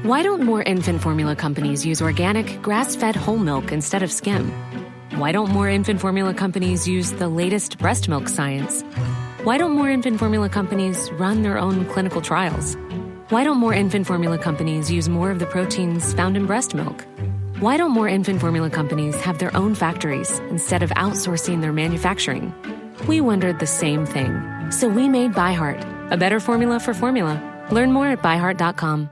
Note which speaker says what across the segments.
Speaker 1: Why don't more infant formula companies use organic, grass-fed whole milk instead of skim? Why don't more infant formula companies use the latest breast milk science? Why don't more infant formula companies run their own clinical trials? Why don't more infant formula companies use more of the proteins found in breast milk? Why don't more infant formula companies have their own factories instead of outsourcing their manufacturing? We wondered the same thing. So we made ByHeart, a better formula for formula. Learn more at byheart.com.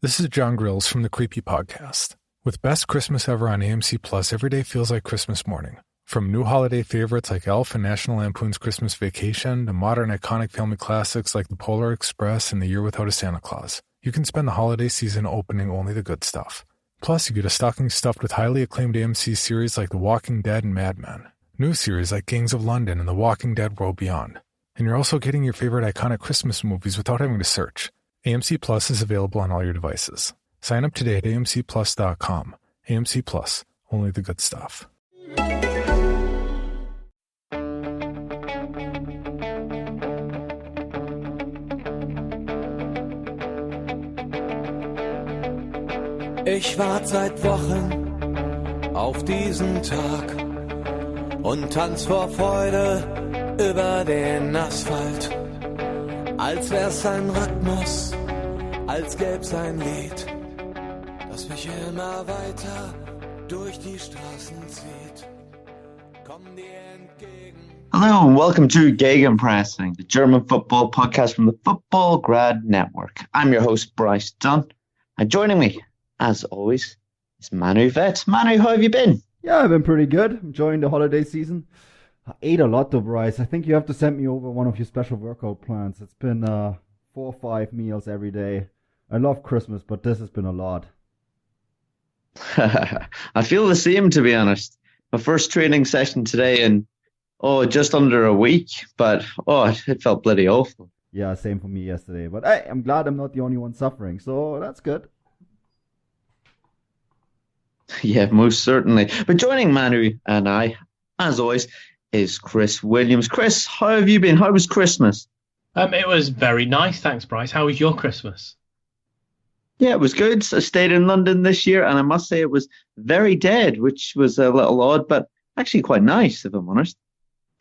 Speaker 2: This is John Grills from the Creepy Podcast. With Best Christmas Ever on AMC Plus, every day feels like Christmas morning. From new holiday favorites like Elf and National Lampoon's Christmas Vacation to modern iconic family classics like The Polar Express and The Year Without a Santa Claus, you can spend the holiday season opening only the good stuff. Plus, you get a stocking stuffed with highly acclaimed AMC series like The Walking Dead and Mad Men, new series like Gangs of London and The Walking Dead World Beyond. And you're also getting your favorite iconic Christmas movies without having to search. AMC Plus is available on all your devices. Sign up today at amcplus.com. AMC Plus, only the good stuff.
Speaker 3: Ich warte seit Wochen auf diesen Tag und tanz vor Freude über den Asphalt. Als wär's ein Rhythmus, als gäb's ein Lied, das mich immer weiter durch die Straßen zieht. Komm dir entgegen.
Speaker 4: Hello and welcome to Gegenpressing, the German football podcast from the Football Grad Network. I'm your host, Bryce Dunn, and joining me, as always, is Manuel Veth. Manu, how have you been?
Speaker 5: Yeah, I've been pretty good. Enjoying the holiday season. I ate a lot though, Bryce. I think you have to send me over one of your special workout plans. It's been 4 or 5 meals every day. I love Christmas, but this has been a lot.
Speaker 4: I feel the same, to be honest. My first training session today in, just under a week, but, it felt bloody awful.
Speaker 5: Yeah, same for me yesterday. But hey, I'm glad I'm not the only one suffering, so that's good.
Speaker 4: Yeah, most certainly. But joining Manu and I, as always, is Chris Williams. Chris, how have you been? How was Christmas?
Speaker 6: It was very nice, thanks, Bryce. How was your Christmas?
Speaker 4: Yeah, it was good. I stayed in London this year, and I must say it was very dead, which was a little odd, but actually quite nice, if I'm honest.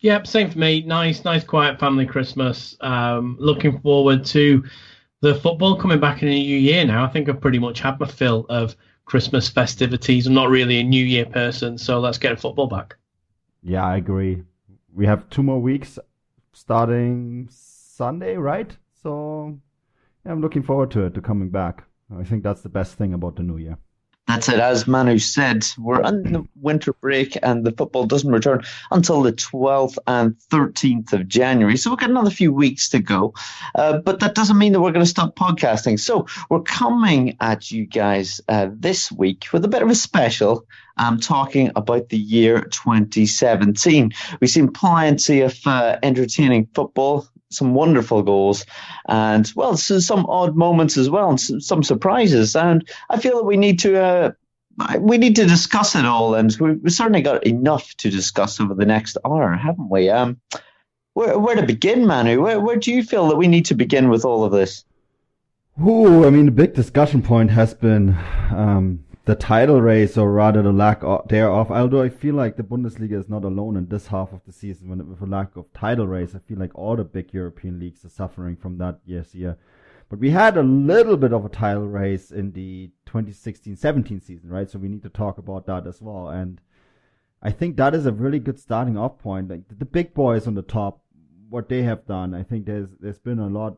Speaker 6: Yeah, same for me. Nice, quiet family Christmas. Looking forward to the football coming back in the new year now. I think I've pretty much had my fill of Christmas festivities. I'm not really a New Year person, so let's get football back.
Speaker 5: Yeah, I agree. We have 2 more weeks starting Sunday, right? So yeah, I'm looking forward to coming back. I think that's the best thing about the new year.
Speaker 4: That's it. As Manu said, we're on the winter break and the football doesn't return until the 12th and 13th of January. So we've got another few weeks to go. But that doesn't mean that we're going to stop podcasting. So we're coming at you guys this week with a bit of a special. Talking about the year 2017. We've seen plenty of entertaining football, some wonderful goals, and, well, some odd moments as well, and some surprises. And I feel that we need to discuss it all, and we've certainly got enough to discuss over the next hour, haven't we? Where to begin, Manu? Where do you feel that we need to begin with all of this?
Speaker 5: Ooh, I mean, the big discussion point has been the title race, or rather the lack thereof. Although I feel like the Bundesliga is not alone in this half of the season with a lack of title race. I feel like all the big European leagues are suffering from that year. But we had a little bit of a title race in the 2016-17 season, right? So we need to talk about that as well. And I think that is a really good starting off point. Like the big boys on the top, what they have done, I think there's been a lot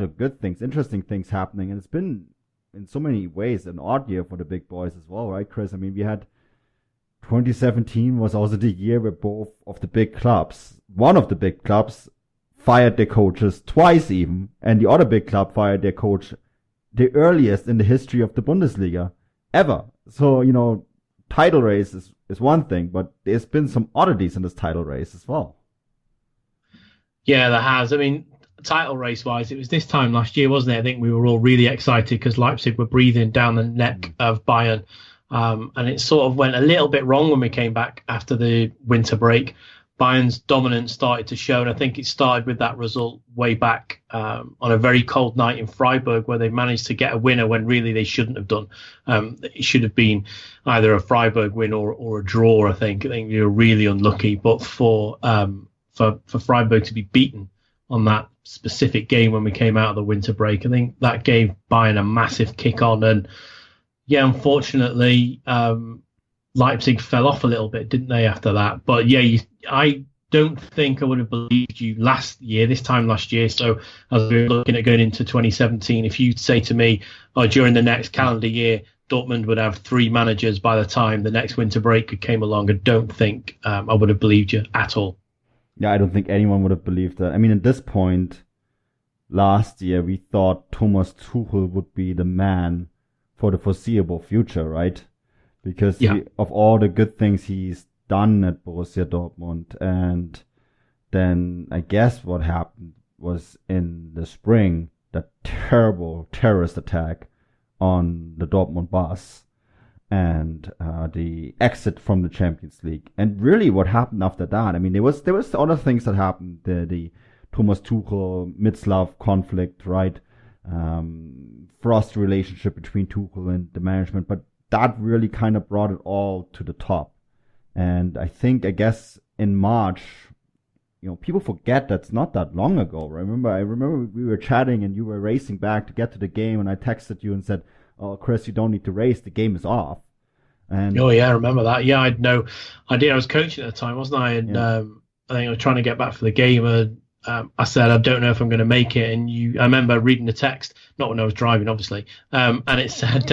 Speaker 5: of good things, interesting things happening, and it's been in so many ways an odd year for the big boys as well, right, Chris? I mean, we had 2017 was also the year where both of the big clubs, one of the big clubs, fired their coaches twice even, and the other big club fired their coach the earliest in the history of the Bundesliga ever. So, title race is one thing, but there's been some oddities in this title race as well.
Speaker 6: Yeah, there has. I mean, title race wise, it was this time last year, wasn't it? I think we were all really excited because Leipzig were breathing down the neck of Bayern. And it sort of went a little bit wrong when we came back after the winter break. Bayern's dominance started to show, and I think it started with that result way back on a very cold night in Freiburg, where they managed to get a winner when really they shouldn't have done. It should have been either a Freiburg win or a draw. I think they were really unlucky, but for Freiburg to be beaten on that specific game when we came out of the winter break, I think that gave Bayern a massive kick on. And yeah, unfortunately, Leipzig fell off a little bit, didn't they, after that? But yeah, I don't think I would have believed you this time last year. So as we were looking at going into 2017, if you'd say to me, during the next calendar year, Dortmund would have 3 managers by the time the next winter break came along, I don't think I would have believed you at all.
Speaker 5: Yeah, I don't think anyone would have believed that. I mean, at this point, last year, we thought Thomas Tuchel would be the man for the foreseeable future, right? Because of all the good things he's done at Borussia Dortmund. And then I guess what happened was in the spring, that terrible terrorist attack on the Dortmund bus and the exit from the Champions League. And really what happened after that, I mean, there was other things that happened, the Thomas Tuchel, Mitzlav conflict, right? Frost relationship between Tuchel and the management, but that really kind of brought it all to the top. And I guess in March, people forget that's not that long ago. I remember we were chatting and you were racing back to get to the game, and I texted you and said, "Oh, Chris, you don't need to race. The game is off." And
Speaker 6: oh yeah, I remember that. Yeah, I had no idea. I was coaching at the time, wasn't I? And I think I was trying to get back for the game, and I said, "I don't know if I'm going to make it." And I remember reading the text, not when I was driving, obviously, and it said,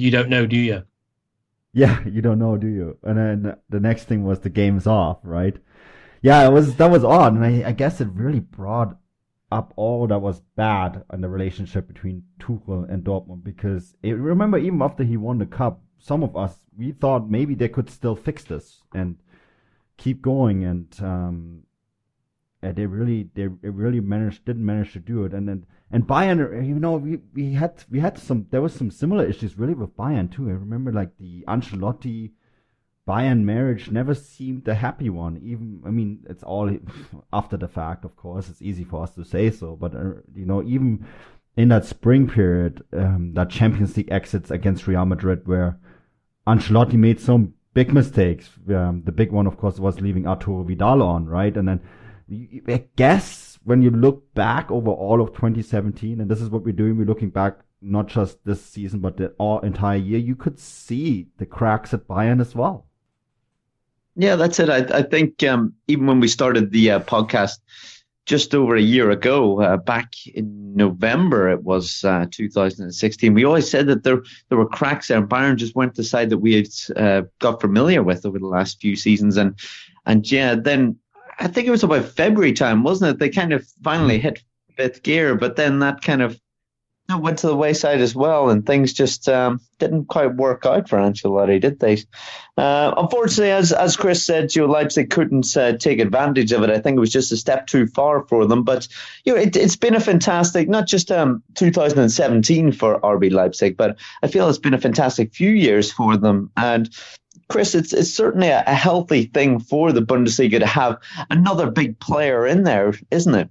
Speaker 6: "You don't know, do you?"
Speaker 5: Yeah, you don't know, do you? And then the next thing was the game's off, right? Yeah, that was odd, and I guess it really brought up all that was bad in the relationship between Tuchel and Dortmund, because remember, even after he won the cup, some of us, we thought maybe they could still fix this and keep going, and they really didn't manage to do it. And Bayern, there was some similar issues really with Bayern too. I remember like the Ancelotti Bayern marriage never seemed a happy one. Even, I mean, it's all after the fact, of course. It's easy for us to say so, but even in that spring period, that Champions League exits against Real Madrid, where Ancelotti made some big mistakes. The big one, of course, was leaving Arturo Vidal on, right? And then I guess when you look back over all of 2017, and this is what we're doing, we're looking back not just this season, but the entire year, you could see the cracks at Bayern as well.
Speaker 4: Yeah, that's it. I think even when we started the podcast just over a year ago, back in November, it was 2016, we always said that there were cracks there, and Bayern just weren't the side that we had got familiar with over the last few seasons. And yeah, then I think it was about February time, wasn't it? They kind of finally hit fifth gear, but then that kind of went to the wayside as well, and things just didn't quite work out for Ancelotti, did they? Unfortunately, as Chris said, Leipzig couldn't take advantage of it. I think it was just a step too far for them. But it's been a fantastic, not just 2017 for RB Leipzig, but I feel it's been a fantastic few years for them. And Chris, it's certainly a healthy thing for the Bundesliga to have another big player in there, isn't it?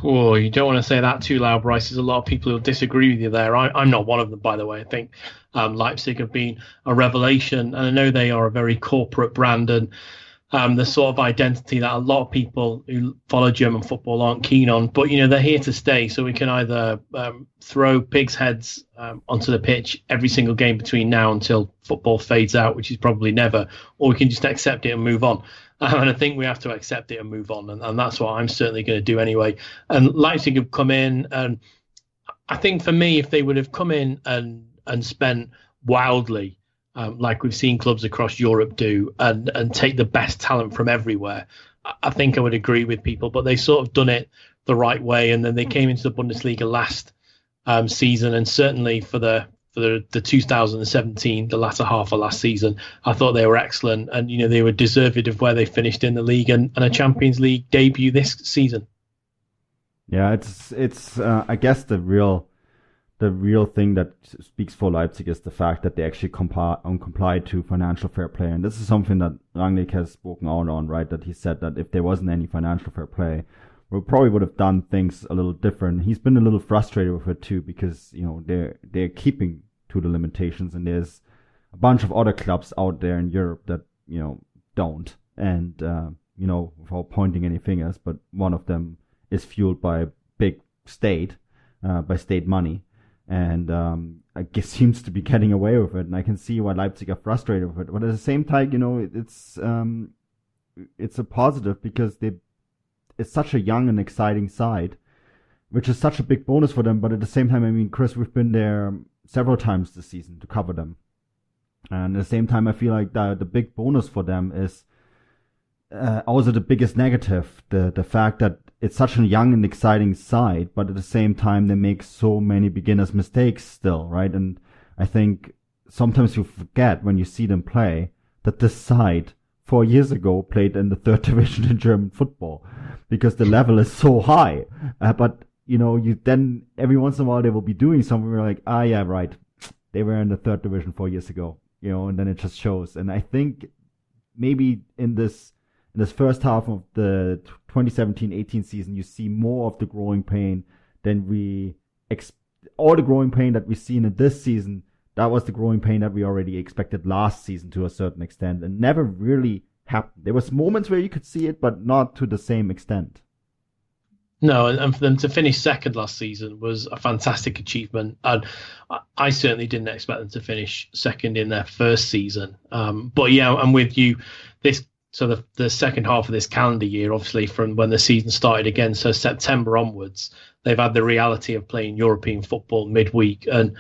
Speaker 6: Oh, you don't want to say that too loud, Bryce. There's a lot of people who disagree with you there. I'm not one of them, by the way. I think Leipzig have been a revelation, and I know they are a very corporate brand, and the sort of identity that a lot of people who follow German football aren't keen on. But, they're here to stay, so we can either throw pigs' heads onto the pitch every single game between now until football fades out, which is probably never, or we can just accept it and move on. And I think we have to accept it and move on. And that's what I'm certainly going to do anyway. And Leipzig have come in. And I think for me, if they would have come in and spent wildly, like we've seen clubs across Europe do, and take the best talent from everywhere, I think I would agree with people. But they sort of done it the right way. And then they came into the Bundesliga last season. And certainly for the 2017, the latter half of last season, I thought they were excellent, and they were deserved of where they finished in the league and a Champions League debut this season.
Speaker 5: Yeah, it's I guess the real the real thing that speaks for Leipzig is the fact that they actually comply to financial fair play. And this is something that Rangnick has spoken out on, right? That he said that if there wasn't any financial fair play, we probably would have done things a little different. He's been a little frustrated with it too, because, they're keeping to the limitations, and there's a bunch of other clubs out there in Europe that, don't. And, without pointing any fingers, but one of them is fueled by big state, by state money. And I guess seems to be getting away with it, and I can see why Leipzig are frustrated with it. But at the same time, it's a positive, because it's such a young and exciting side, which is such a big bonus for them. But at the same time, I mean, Chris, we've been there several times this season to cover them, and at the same time, I feel like the big bonus for them is also the biggest negative, the fact that it's such a young and exciting side, but at the same time, they make so many beginners' mistakes still, right? And I think sometimes you forget when you see them play that this side 4 years ago played in the third division in German football, because the level is so high. But, you then every once in a while they will be doing something where you're like, yeah, right. They were in the third division 4 years ago, and then it just shows. And I think maybe in this first half of the 2017-18 season, you see more of the growing pain than all the growing pain that we've seen in this season. That was the growing pain that we already expected last season to a certain extent, and never really happened. There was moments where you could see it, but not to the same extent.
Speaker 6: No, and for them to finish second last season was a fantastic achievement. And I certainly didn't expect them to finish second in their first season. But yeah, I'm with you. So the second half of this calendar year, obviously from when the season started again, so September onwards, they've had the reality of playing European football midweek. And,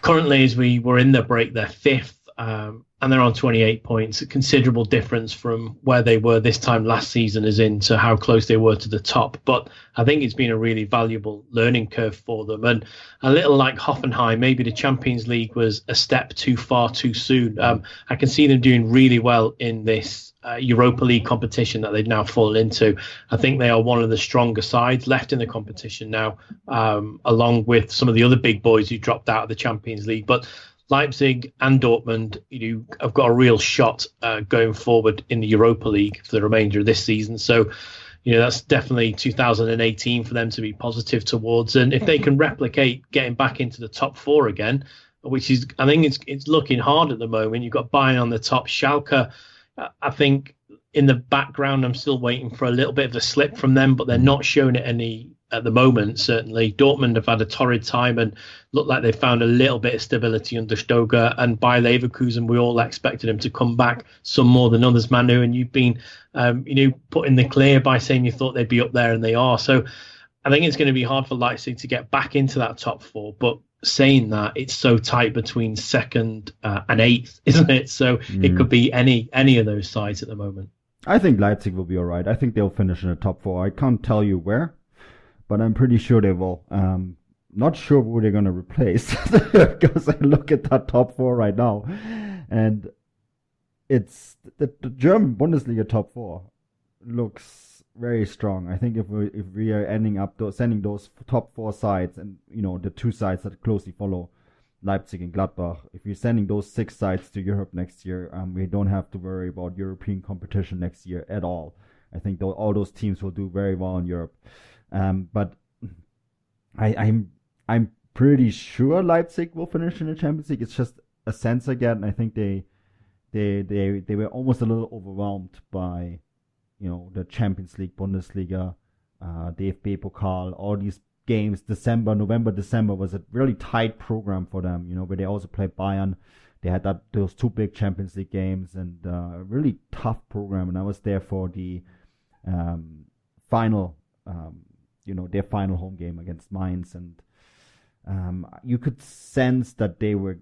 Speaker 6: currently as we were in the break, they're fifth, and they're on 28 points, a considerable difference from where they were this time last season as into how close they were to the top. But I think it's been a really valuable learning curve for them. And a little like Hoffenheim, maybe the Champions League was a step too far too soon. I can see them doing really well in this Europa League competition that they've now fallen into. I think they are one of the stronger sides left in the competition now, along with some of the other big boys who dropped out of the Champions League. But Leipzig and Dortmund, have got a real shot going forward in the Europa League for the remainder of this season. So, that's definitely 2018 for them to be positive towards. And if they can replicate getting back into the top four again, which is, I think it's looking hard at the moment. You've got Bayern on the top, Schalke. I think in the background, I'm still waiting for a little bit of a slip from them, but they're not showing it any at the moment, certainly. Dortmund have had a torrid time and look like they've found a little bit of stability under Stoger. And by Leverkusen, we all expected him to come back, some more than others, Manu. And you've been, put in the clear by saying you thought they'd be up there, and they are. So I think it's going to be hard for Leipzig to get back into that top four. But saying that, it's so tight between second and eighth, isn't it? So it could be any of those sides at the moment.
Speaker 5: I think Leipzig will be all right. I think they'll finish in the top four. I can't tell you where, but I'm pretty sure they will. Not sure who they're going to replace, because I look at that top four right now, and it's the German Bundesliga top four looks very strong. I think if we are ending up sending those top four sides, and the two sides that closely follow Leipzig and Gladbach, if you're sending those 6 sides to Europe next year, we don't have to worry about European competition next year at all. I think all those teams will do very well in Europe. But I'm pretty sure Leipzig will finish in the Champions League. It's just a sense again. I think they were almost a little overwhelmed by the Champions League, Bundesliga, DFB Pokal, all these games. November, December was a really tight program for them. Where they also played Bayern. They had those 2 big Champions League games, and a really tough program. And I was there for the final. Their final home game against Mainz, and you could sense that they were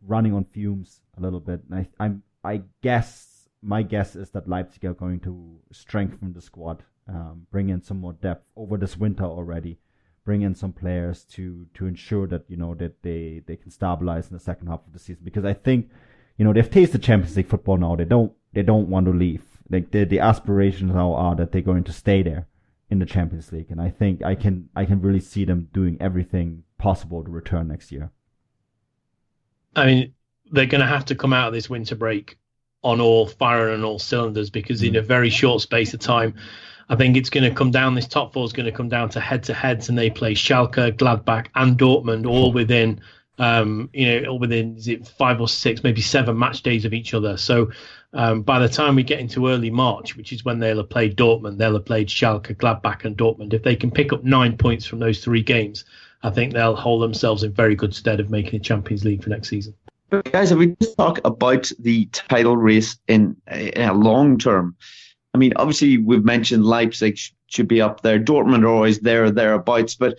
Speaker 5: running on fumes a little bit. And I guess my guess is that Leipzig are going to strengthen the squad, bring in some more depth over this winter already, bring in some players to ensure that that they can stabilize in the second half of the season, because I think they've tasted Champions League football now. They don't want to leave. Like the aspirations now are that they're going to stay there. in the Champions League, and I think I can really see them doing everything possible to return next year.
Speaker 6: I mean, they're going to have to come out of this winter break on all firing on all cylinders, because in a very short space of time, I think it's going to come down. This top four is going to come down to head-to-heads, and they play Schalke, Gladbach, and Dortmund all within, all within, is it 5 or 6, maybe 7 match days of each other. So by the time we get into early March, which is when they'll have played Dortmund, they'll have played Schalke, Gladbach, and Dortmund. If they can pick up 9 points from those 3 games, I think they'll hold themselves in very good stead of making the Champions League for next season.
Speaker 4: But guys, if we just talk about the title race in a long term, I mean, obviously we've mentioned Leipzig should be up there. Dortmund are always there or thereabouts. But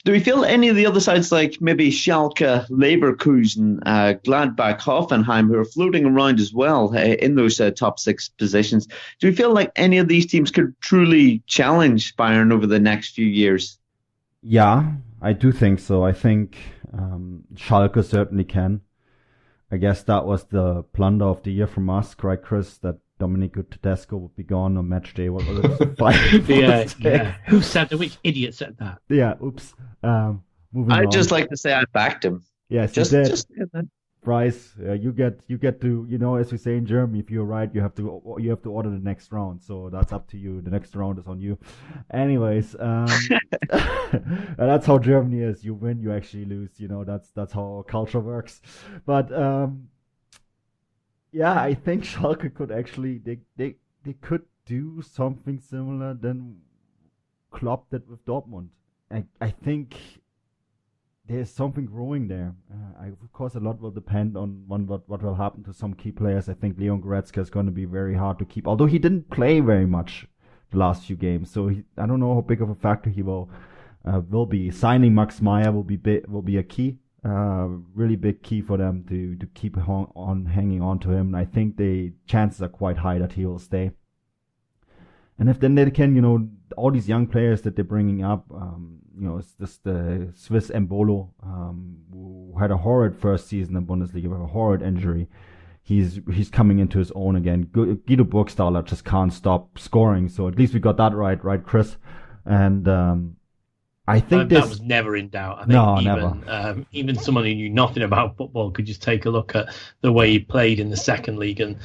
Speaker 4: do we feel any of the other sides, like maybe Schalke, Leverkusen, Gladbach, Hoffenheim, who are floating around as well in those top 6 positions, do we feel like any of these teams could truly challenge Bayern over the next few years?
Speaker 5: Yeah, I do think so. I think Schalke certainly can. I guess that was the blunder of the year from us, right, Chris? That Dominic Tedesco would be gone on match day. What was it?
Speaker 6: Yeah. Who said that? Which idiot said that?
Speaker 5: Yeah, oops. Moving on.
Speaker 4: I'd just like to say I backed him.
Speaker 5: Yes,
Speaker 4: just
Speaker 5: Bryce, you get to, as we say in Germany, if you're right, you have to order the next round. So that's up to you. The next round is on you. Anyways, that's how Germany is. You win, you actually lose. That's how our culture works. But yeah, I think Schalke could actually they could do something similar than Klopp did with Dortmund. I think there's something growing there. Of course, a lot will depend on what will happen to some key players. I think Leon Goretzka is going to be very hard to keep, although he didn't play very much the last few games. So I don't know how big of a factor he will be. Signing Max Meyer will be a key, really big key for them to keep hanging on to him. And I think the chances are quite high that he will stay. And if then they can, all these young players that they're bringing up, it's just the Swiss Embolo, who had a horrid first season in Bundesliga with a horrid injury. He's coming into his own again. Guido Burgstaller just can't stop scoring. So at least we got that right, Chris? And I think
Speaker 6: that was never in doubt. I think
Speaker 5: never.
Speaker 6: Even someone who knew nothing about football could just take a look at the way he played in the second league, and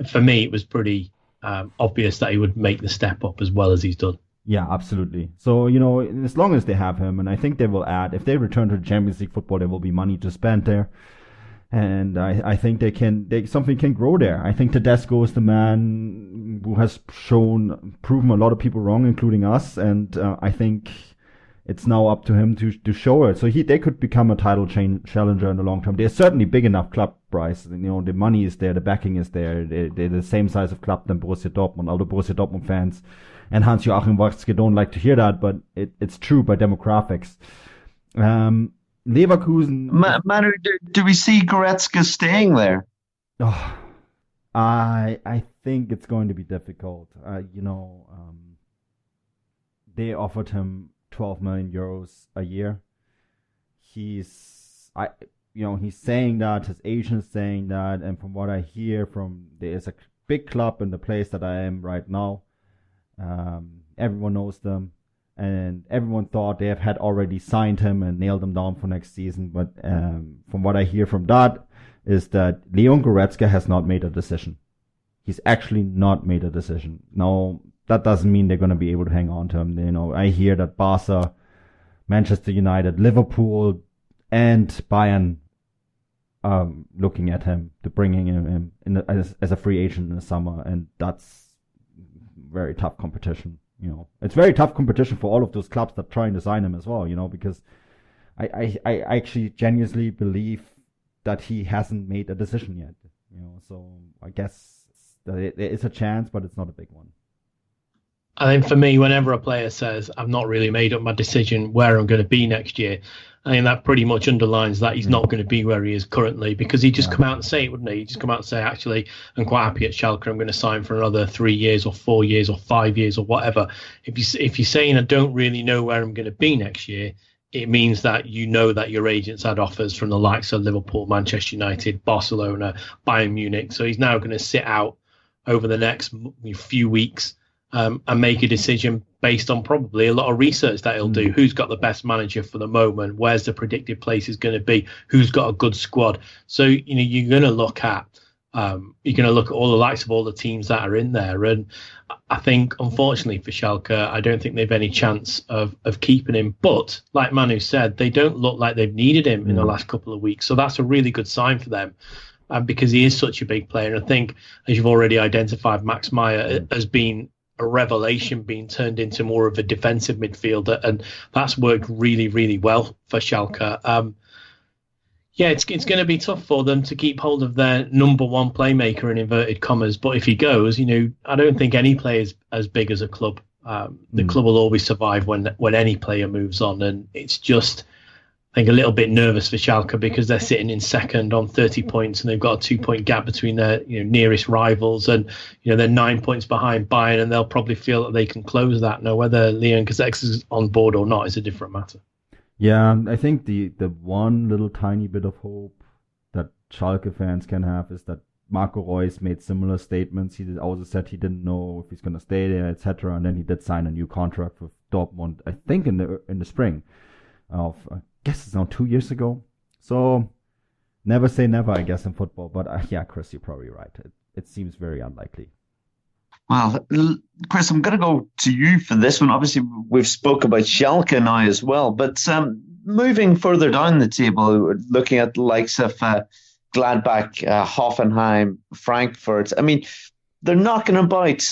Speaker 6: for me it was pretty obvious that he would make the step up as well as he's done.
Speaker 5: Yeah, absolutely. So, as long as they have him, and I think they will add, if they return to the Champions League football, there will be money to spend there. And I think something can grow there. I think Tedesco is the man who has proven a lot of people wrong, including us. And I think it's now up to him to show it. So they could become a title challenger in the long term. They're certainly big enough club, Bryce. The money is there, the backing is there. They're the same size of club than Borussia Dortmund. Although Borussia Dortmund fans and Hans-Joachim Watzke don't like to hear that, but it's true by demographics. Leverkusen.
Speaker 4: Manu, do we see Goretzka staying there?
Speaker 5: Oh, I think it's going to be difficult. They offered him 12 million euros a year. He's saying that, his agent is saying that, and from what I hear there is a big club in the place that I am right now. Everyone knows them, and everyone thought they had already signed him and nailed him down for next season. But from what I hear from that is that Leon Goretzka has not made a decision. He's actually not made a decision. Now, that doesn't mean they're going to be able to hang on to him. I hear that Barca, Manchester United, Liverpool, and Bayern are looking at him to bringing him in as a free agent in the summer, and that's very tough competition. It's very tough competition for all of those clubs that are trying to sign him as well. Because I actually genuinely believe that he hasn't made a decision yet. So I guess there is a chance, but it's not a big one.
Speaker 6: I think for me, whenever a player says, I've not really made up my decision where I'm going to be next year, I think that pretty much underlines that he's not going to be where he is currently, because he'd just come out and say it, wouldn't he? He'd just come out and say, actually, I'm quite happy at Schalke. I'm going to sign for another 3 years or 4 years or 5 years or whatever. If you're saying I don't really know where I'm going to be next year, it means that that your agent's had offers from the likes of Liverpool, Manchester United, Barcelona, Bayern Munich. So he's now going to sit out over the next few weeks and make a decision based on probably a lot of research that he'll do. Who's got the best manager for the moment? Where's the predicted place is going to be? Who's got a good squad? So, you're going to look at all the likes of all the teams that are in there. And I think, unfortunately for Schalke, I don't think they've any chance of keeping him. But like Manu said, they don't look like they've needed him in the last couple of weeks. So that's a really good sign for them. Because he is such a big player. And I think, as you've already identified, Max Meyer has been a revelation, being turned into more of a defensive midfielder, and that's worked really, really well for Schalke. It's going to be tough for them to keep hold of their number one playmaker in inverted commas. But if he goes, I don't think any player is as big as a club. The club will always survive when any player moves on, and it's just, I think, a little bit nervous for Schalke because they're sitting in second on 30 points and they've got a 2-point gap between their nearest rivals, and they're 9 points behind Bayern, and they'll probably feel that they can close that. Now, whether Leon Goretzka is on board or not is a different matter. Yeah,
Speaker 5: I think the one little tiny bit of hope that Schalke fans can have is that Marco Reus made similar statements. He also said he didn't know if he's going to stay there, etc. And then he did sign a new contract with Dortmund, I think in the spring of, I guess it's now 2 years ago. So never say never, I guess, in football. But Chris, you're probably right. It seems very unlikely.
Speaker 4: Well, Chris, I'm going to go to you for this one. Obviously, we've spoke about Schalke now as well. But moving further down the table, looking at the likes of Gladbach, Hoffenheim, Frankfurt. I mean, they're knocking about.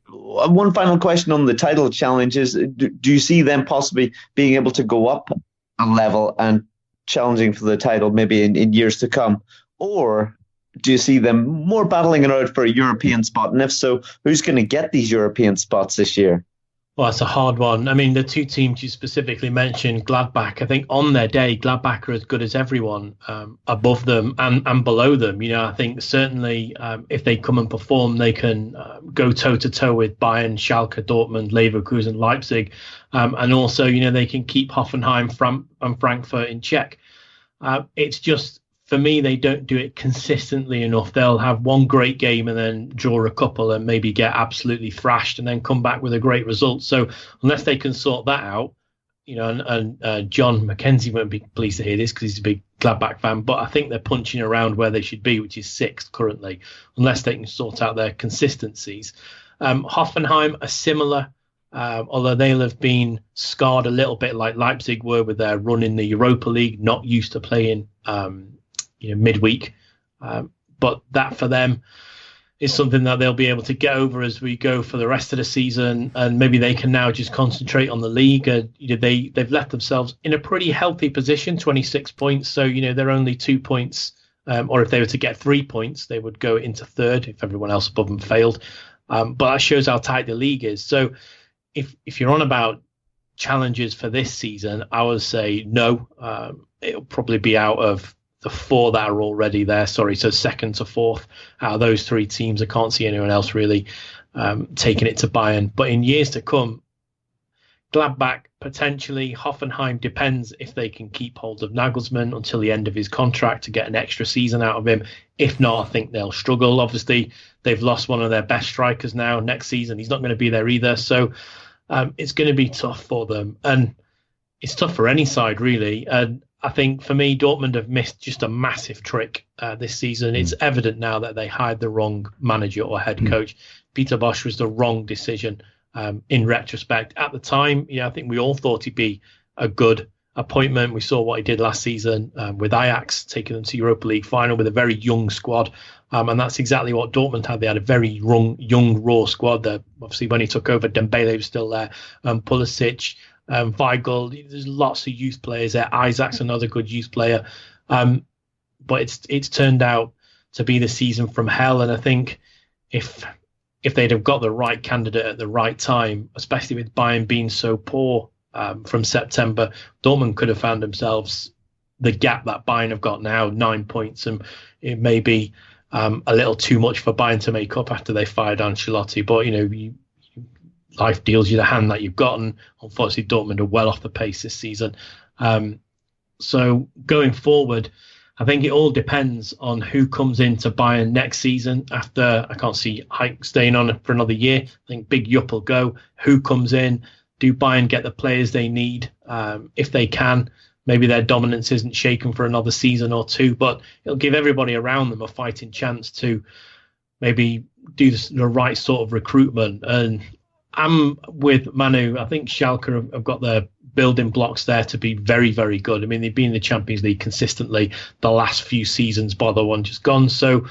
Speaker 4: One final question on the title challenge is, do you see them possibly being able to go up a level and challenging for the title maybe in years to come? Or do you see them more battling it out for a European spot? And if so, who's going to get these European spots this year?
Speaker 6: Well, it's a hard one. I mean, the two teams you specifically mentioned, Gladbach, I think on their day, Gladbach are as good as everyone above them and below them. I think certainly if they come and perform, they can go toe-to-toe with Bayern, Schalke, Dortmund, Leverkusen, Leipzig. And also, they can keep Hoffenheim and Frankfurt in check. It's just, for me, they don't do it consistently enough. They'll have one great game and then draw a couple and maybe get absolutely thrashed and then come back with a great result. So unless they can sort that out, and John McKenzie won't be pleased to hear this because he's a big Gladbach fan, but I think they're punching around where they should be, which is sixth currently, unless they can sort out their consistencies. Hoffenheim are similar, although they'll have been scarred a little bit like Leipzig were with their run in the Europa League, not used to playing midweek, but that for them is something that they'll be able to get over as we go for the rest of the season, and maybe they can now just concentrate on the league. They've left themselves in a pretty healthy position, 26 points, so they're only 2 points, or if they were to get 3 points, they would go into third if everyone else above them failed. But that shows how tight the league is. So if you're on about challenges for this season, I would say no. It'll probably be out of the four that are already there. So second to fourth out of those three teams. I can't see anyone else really taking it to Bayern. But in years to come, Gladbach potentially, Hoffenheim depends if they can keep hold of Nagelsmann until the end of his contract to get an extra season out of him. If not, I think they'll struggle. Obviously, they've lost one of their best strikers now. Next season, he's not going to be there either. So it's going to be tough for them. And it's tough for any side, really. And I think for me, Dortmund have missed just a massive trick this season. It's evident now that they hired the wrong manager or head coach. Peter Bosz was the wrong decision in retrospect. At the time, I think we all thought he'd be a good appointment. We saw what he did last season with Ajax, taking them to Europa League final with a very young squad. And that's exactly what Dortmund had. They had a very young, raw squad. Obviously, when he took over, Dembele was still there, Pulisic, Weigl. There's lots of youth players there. Isaac's another good youth player, but it's turned out to be the season from hell. And I think if they'd have got the right candidate at the right time, especially with Bayern being so poor from September, Dortmund could have found themselves the gap that Bayern have got now, 9 points, and it may be a little too much for Bayern to make up after they fired Ancelotti. But life deals you the hand that you've gotten. Unfortunately, Dortmund are well off the pace this season. So going forward, I think it all depends on who comes into Bayern next season. After, I can't see Hike staying on for another year. I think Big Yupp will go. Who comes in? Do Bayern get the players they need? If they can, maybe their dominance isn't shaken for another season or two, but it'll give everybody around them a fighting chance to maybe do the right sort of recruitment. And I'm with Manu. I think Schalke have got their building blocks there to be very, very good. I mean, they've been in the Champions League consistently the last few seasons, bar the one just gone. So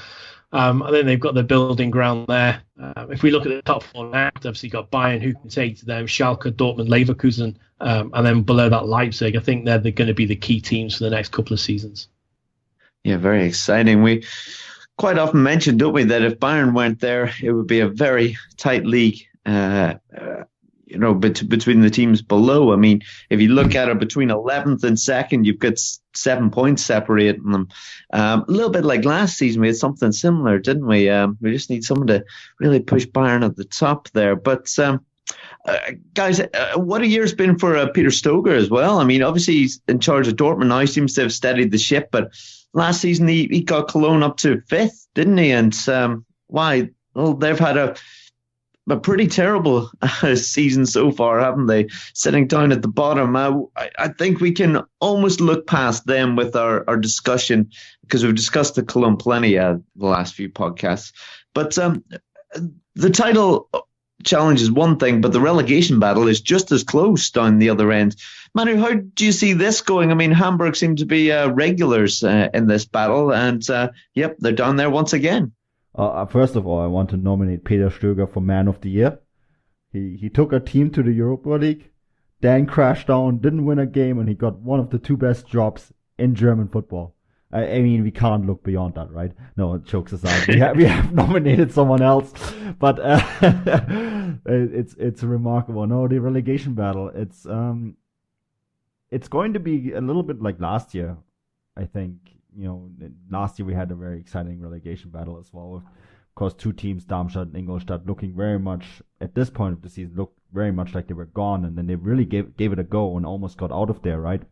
Speaker 6: I think they've got the building ground there. If we look at the top four now, obviously you've got Bayern, who can say to them, Schalke, Dortmund, Leverkusen, and then below that Leipzig. I think they're going to be the key teams for the next couple of seasons.
Speaker 4: Yeah, very exciting. We quite often mention, don't we, that if Bayern went there, it would be a very tight league. Between the teams below. I mean, if you look at it between 11th and 2nd, you've got 7 points separating them. A little bit like last season, we had something similar, didn't we? We just need someone to really push Bayern at the top there. But guys, what a year's been for Peter Stoger as well. I mean, obviously he's in charge of Dortmund now. He seems to have steadied the ship, but last season he got Cologne up to 5th, didn't he? And why? Well, they've had a pretty terrible season so far, haven't they? Sitting down at the bottom. I think we can almost look past them with our discussion, because we've discussed the Cologne plenty the last few podcasts. But the title challenge is one thing, but the relegation battle is just as close down the other end. Manu, how do you see this going? I mean, Hamburg seem to be regulars in this battle, and yep, they're down there once again.
Speaker 5: First of all, I want to nominate Peter Stöger for Man of the Year. He took a team to the Europa League, then crashed down, didn't win a game, and he got one of the 2 best jobs in German football. I mean, we can't look beyond that, right? No, jokes aside, we have nominated someone else, but it's remarkable. No, the relegation battle, it's going to be a little bit like last year, I think. You know, last year we had a very exciting relegation battle as well. Of course, 2 teams, Darmstadt and Ingolstadt, looking very much, at this point of the season, looked very much like they were gone. And then they really gave it a go and almost got out of there, right?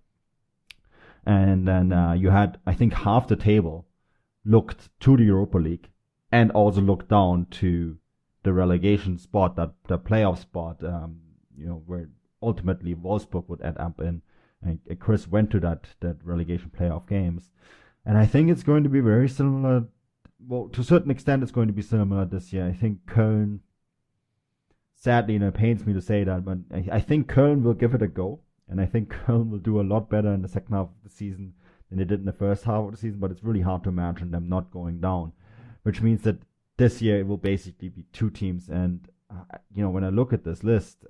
Speaker 5: And then you had, I think, half the table looked to the Europa League and also looked down to the relegation spot, the playoff spot, where ultimately Wolfsburg would end up in. And Chris went to that relegation playoff games. And I think it's going to be very similar. Well, to a certain extent, it's going to be similar this year. I think Köln, sadly, it pains me to say that, but I think Köln will give it a go. And I think Köln will do a lot better in the second half of the season than they did in the first half of the season. But it's really hard to imagine them not going down, which means that this year it will basically be 2 teams. And, when I look at this list,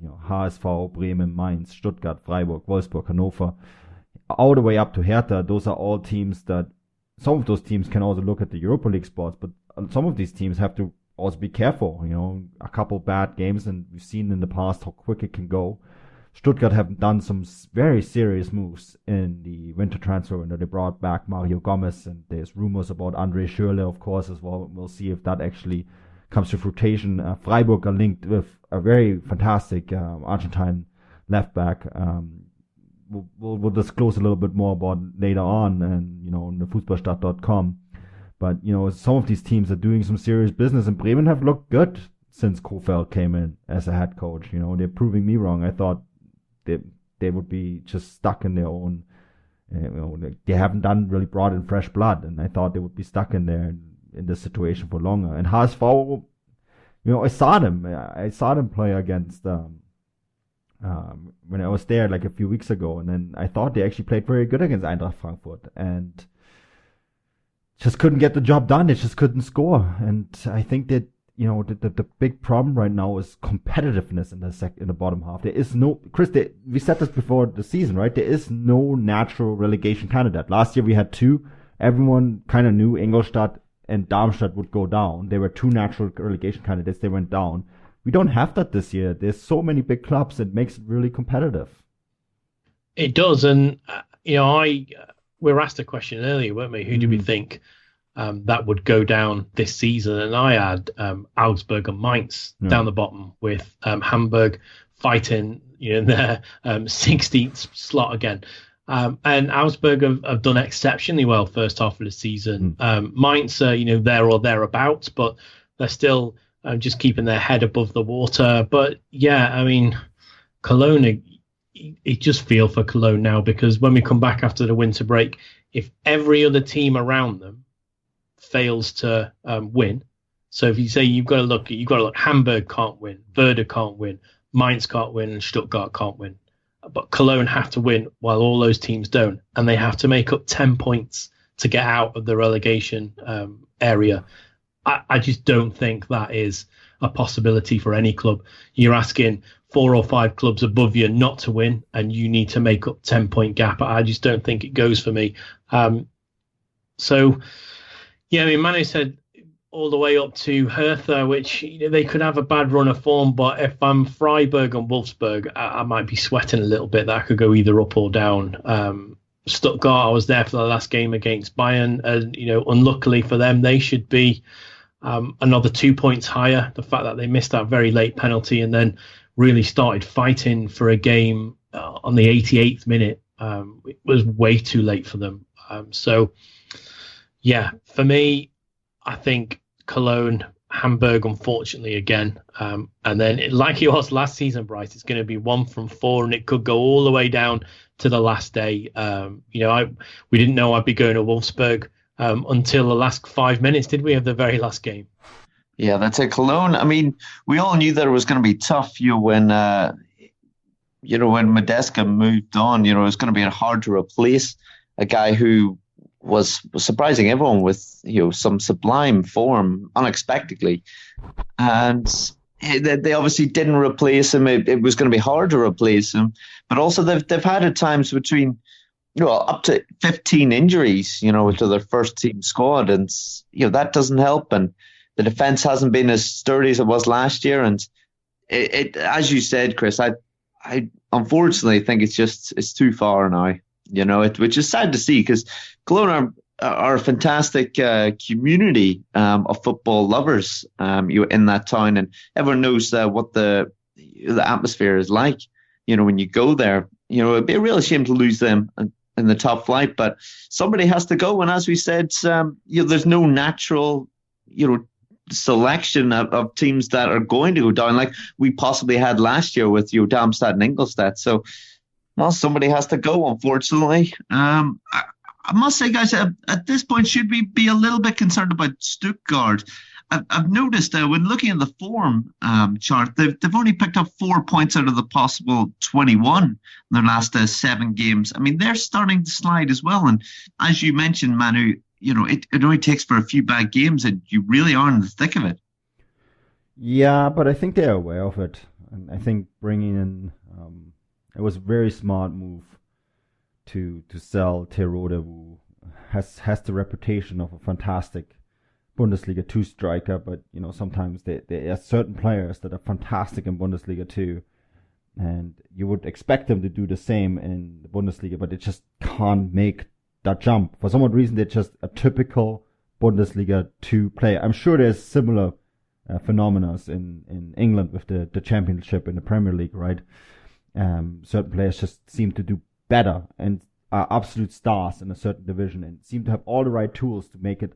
Speaker 5: HSV, Bremen, Mainz, Stuttgart, Freiburg, Wolfsburg, Hannover, all the way up to Hertha, those are all teams that, some of those teams can also look at the Europa League spots, but some of these teams have to also be careful. A couple bad games, and we've seen in the past how quick it can go. Stuttgart have done some very serious moves in the winter transfer window. They brought back Mario Gomez, and there's rumors about Andre Schürrle, of course, as well. We'll see if that actually comes to fruition. Freiburg are linked with a very fantastic Argentine left back. We'll disclose a little bit more about later on, and on the Fußballstadt.com. But some of these teams are doing some serious business, and Bremen have looked good since Kofeld came in as a head coach. They're proving me wrong. I thought they would be just stuck in their own. They haven't really brought in fresh blood, and I thought they would be stuck in there in this situation for longer. And HSV, I saw them play against when I was there like a few weeks ago, and then I thought they actually played very good against Eintracht Frankfurt, and just couldn't get the job done. They just couldn't score, and I think that the big problem right now is competitiveness in the bottom half. There is no, Chris, we said this before the season, right? There is no natural relegation candidate. Last year we had 2. Everyone kind of knew Ingolstadt and Darmstadt would go down. There were 2 natural relegation candidates. They went down. We don't have that this year. There's so many big clubs. It makes it really competitive.
Speaker 6: It does. And, we were asked a question earlier, weren't we? Who do we think that would go down this season? And I had Augsburg and Mainz down the bottom, with Hamburg fighting in their 16th slot again. And Augsburg have done exceptionally well first half of the season. Mainz are, there or thereabouts, but they're still just keeping their head above the water. But yeah, I mean, Cologne, you just feel for Cologne now, because when we come back after the winter break, if every other team around them fails to win, so if you say you've got to look, Hamburg can't win, Werder can't win, Mainz can't win, and Stuttgart can't win. But Cologne have to win while all those teams don't, and they have to make up 10 points to get out of the relegation area. I just don't think that is a possibility for any club. You're asking 4 or 5 clubs above you not to win, and you need to make up 10-point gap. I just don't think it goes for me. So, yeah, I mean, Manu said all the way up to Hertha, which they could have a bad run of form, but if I'm Freiburg and Wolfsburg, I might be sweating a little bit that I could go either up or down. Stuttgart, I was there for the last game against Bayern, and unluckily for them, they should be another 2 points higher. The fact that they missed that very late penalty and then really started fighting for a game on the 88th minute, it was way too late for them. So, yeah, for me, I think Cologne, Hamburg, unfortunately, again. And then, like it was last season, Bryce, it's going to be 1 from 4, and it could go all the way down to the last day. We didn't know I'd be going to Wolfsburg until the last 5 minutes, did we, of the very last game?
Speaker 4: Yeah, that's it. Cologne, I mean, we all knew that it was going to be tough when Medeska moved on. It was going to be hard to replace a guy who was surprising everyone with some sublime form unexpectedly, and they obviously didn't replace him. It was going to be hard to replace him, but also they've had at times between up to 15 injuries to their first team squad, and that doesn't help, and the defense hasn't been as sturdy as it was last year, and it as you said, Chris, I unfortunately think it's too far now. Which is sad to see, because Cologne are a fantastic community of football lovers in that town, and everyone knows what the atmosphere is like. When you go there, it'd be a real shame to lose them in the top flight, but somebody has to go. And as we said, there's no natural selection of teams that are going to go down like we possibly had last year with Darmstadt and Ingolstadt. So. Well, somebody has to go, unfortunately. I must say, guys, at this point, should we be a little bit concerned about Stuttgart? I've noticed when looking at the form chart, they've only picked up 4 points out of the possible 21 in their last 7 games. I mean, they're starting to slide as well. And as you mentioned, Manu, it only takes for a few bad games and you really are in the thick of it.
Speaker 5: Yeah, but I think they're aware of it. And I think bringing in... it was a very smart move to sell Terodde, who has the reputation of a fantastic Bundesliga 2 striker, but sometimes there are certain players that are fantastic in Bundesliga 2, and you would expect them to do the same in the Bundesliga, but they just can't make that jump. For some odd reason, they're just a typical Bundesliga 2 player. I'm sure there's similar phenomena in England with the Championship in the Premier League, right? Certain players just seem to do better and are absolute stars in a certain division and seem to have all the right tools to make it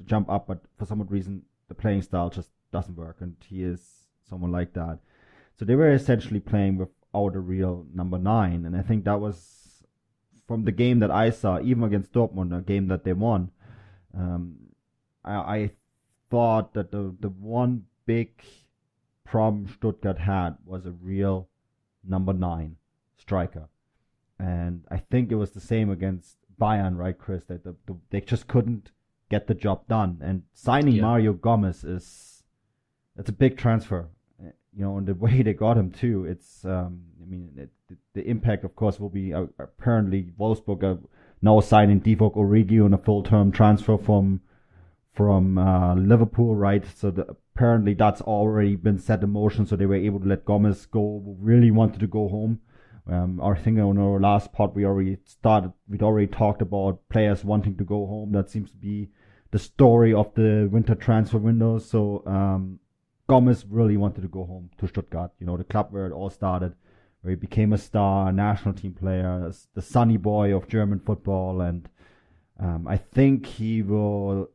Speaker 5: jump up, but for some reason the playing style just doesn't work, and he is someone like that. So they were essentially playing without a real number 9, and I think that was from the game that I saw, even against Dortmund, a game that they won. I thought that the one big problem Stuttgart had was a real number 9 striker, and I think it was the same against Bayern, right, Chris? That they just couldn't get the job done. And signing Mario Gomez it's a big transfer, and the way they got him too. It's the impact, of course, will be apparently Wolfsburg are now signing Divock Origi on a full-term transfer from Liverpool, right? So apparently that's already been set in motion, so they were able to let Gomez go, who really wanted to go home. I think on our last pod we'd already talked about players wanting to go home. That seems to be the story of the winter transfer window. So Gomez really wanted to go home to Stuttgart, the club where it all started, where he became a star, a national team player, the sunny boy of German football, and I think he will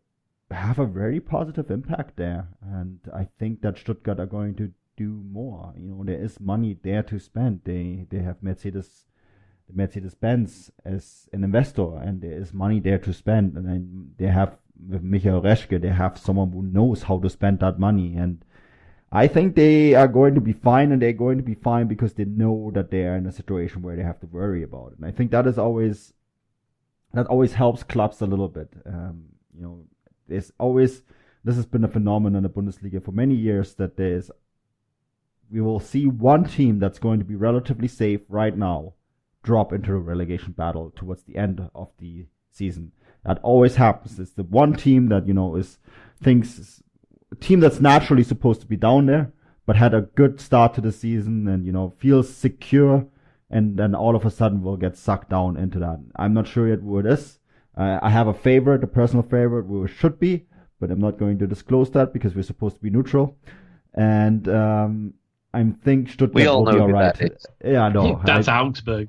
Speaker 5: have a very positive impact there. And I think that Stuttgart are going to do more. There is money there to spend. They have Mercedes-Benz as an investor, and there is money there to spend. And then they have, with Michael Reschke, they have someone who knows how to spend that money. And I think they are going to be fine, and they're going to be fine because they know that they are in a situation where they have to worry about it. And I think that always helps clubs a little bit. This has been a phenomenon in the Bundesliga for many years, that we will see one team that's going to be relatively safe right now drop into a relegation battle towards the end of the season. That always happens. It's the one team that, thinks a team that's naturally supposed to be down there, but had a good start to the season and, feels secure, and then all of a sudden will get sucked down into that. I'm not sure yet who it is. I have a personal favorite, who it should be, but I'm not going to disclose that because we're supposed to be neutral. And I think Stuttgart
Speaker 4: we all
Speaker 5: will
Speaker 4: know
Speaker 5: be all right.
Speaker 6: Yeah, no, that's Augsburg.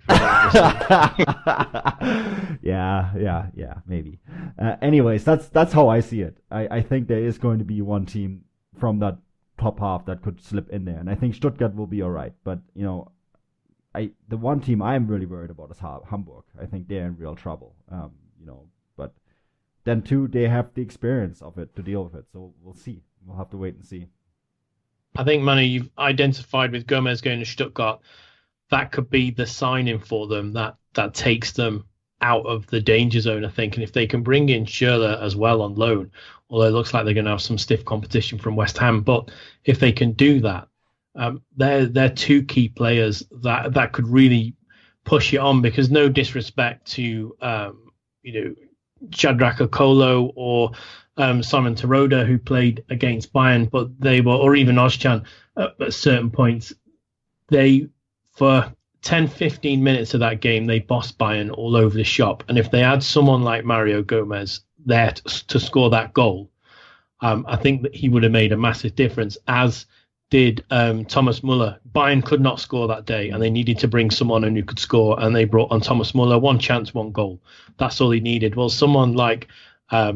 Speaker 5: yeah, maybe. Anyways, that's how I see it. I think there is going to be one team from that top half that could slip in there, and I think Stuttgart will be all right. But the one team I'm really worried about is Hamburg. I think they're in real trouble. But then too, they have the experience of it to deal with it. So we'll see. We'll have to wait and see.
Speaker 6: I think, Manu, you've identified with Gomez going to Stuttgart, that could be the signing for them that takes them out of the danger zone, I think. And if they can bring in Schürrle as well on loan, although it looks like they're going to have some stiff competition from West Ham, but if they can do that, they're two key players that could really push it on, because no disrespect to, Shadrach Okolo or Simon Terodde, who played against Bayern, but or even Ozcan at certain points, for 10-15 minutes of that game, they bossed Bayern all over the shop. And if they had someone like Mario Gomez there to score that goal, I think that he would have made a massive difference, as did Thomas Muller. Bayern could not score that day, and they needed to bring someone in who could score, and they brought on Thomas Muller. One chance, one goal. That's all he needed. Well, someone like that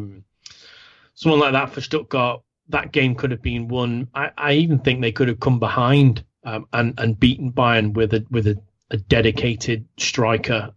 Speaker 6: for Stuttgart, that game could have been won. I even think they could have come behind and beaten Bayern with a dedicated striker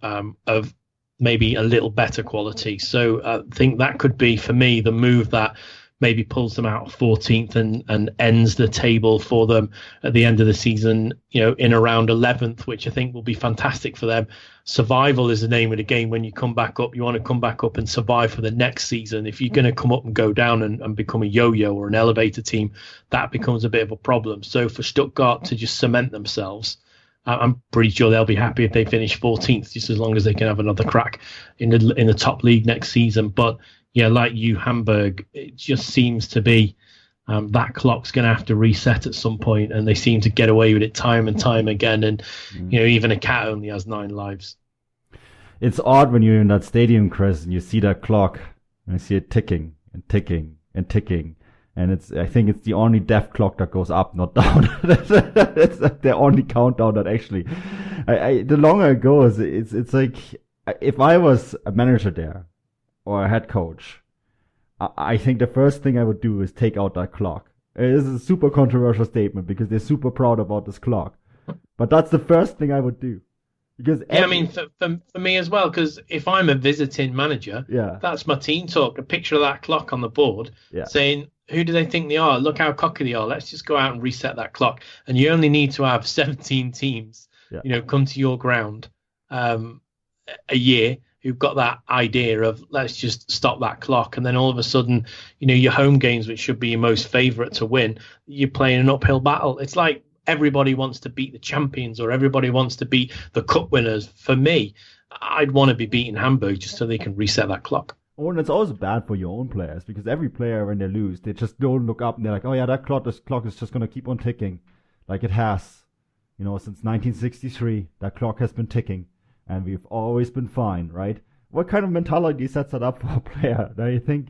Speaker 6: of maybe a little better quality. So I think that could be, for me, the move that maybe pulls them out of 14th and ends the table for them at the end of the season, in around 11th, which I think will be fantastic for them. Survival is the name of the game. When you come back up, you want to come back up and survive for the next season. If you're going to come up and go down and become a yo-yo or an elevator team, that becomes a bit of a problem. So for Stuttgart to just cement themselves, I'm pretty sure they'll be happy if they finish 14th, just as long as they can have another crack in the top league next season. But yeah, like you, Hamburg, it just seems to be that clock's going to have to reset at some point, and they seem to get away with it time and time again. And even a cat only has 9 lives.
Speaker 5: It's odd when you're in that stadium, Chris, and you see that clock, and you see it ticking and ticking and ticking. And I think it's the only death clock that goes up, not down. It's the only countdown that actually, the longer it goes, it's like, if I was a manager there or a head coach, I think the first thing I would do is take out that clock. It is a super controversial statement because they're super proud about this clock, but that's the first thing I would do. Because
Speaker 6: for me as well, because if I'm a visiting manager, that's my team talk. A picture of that clock on the board saying, who do they think they are? Look how cocky they are. Let's just go out and reset that clock. And you only need to have 17 teams, come to your ground a year who've got that idea of let's just stop that clock. And then all of a sudden, your home games, which should be your most favourite to win, you're playing an uphill battle. It's like everybody wants to beat the champions or everybody wants to beat the cup winners. For me, I'd want to be beating Hamburg just so they can reset that clock.
Speaker 5: Oh, and it's also bad for your own players, because every player, when they lose, they just don't look up and they're like, oh yeah, that clock is just going to keep on ticking like it has. Since 1963, that clock has been ticking and we've always been fine, right? What kind of mentality sets that up for a player? Do you think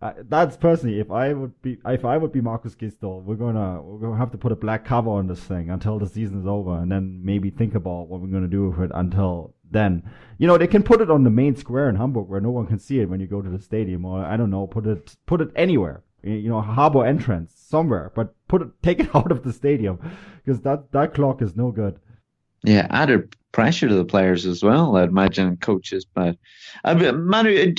Speaker 5: That's personally, if I would be Marcus Gisdol, we're gonna have to put a black cover on this thing until the season is over, and then maybe think about what we're gonna do with it until then. They can put it on the main square in Hamburg where no one can see it when you go to the stadium, or I don't know, put it anywhere. Harbor entrance somewhere, but take it out of the stadium because that clock is no good.
Speaker 4: Yeah, added pressure to the players as well, I'd imagine, and coaches. But Manu,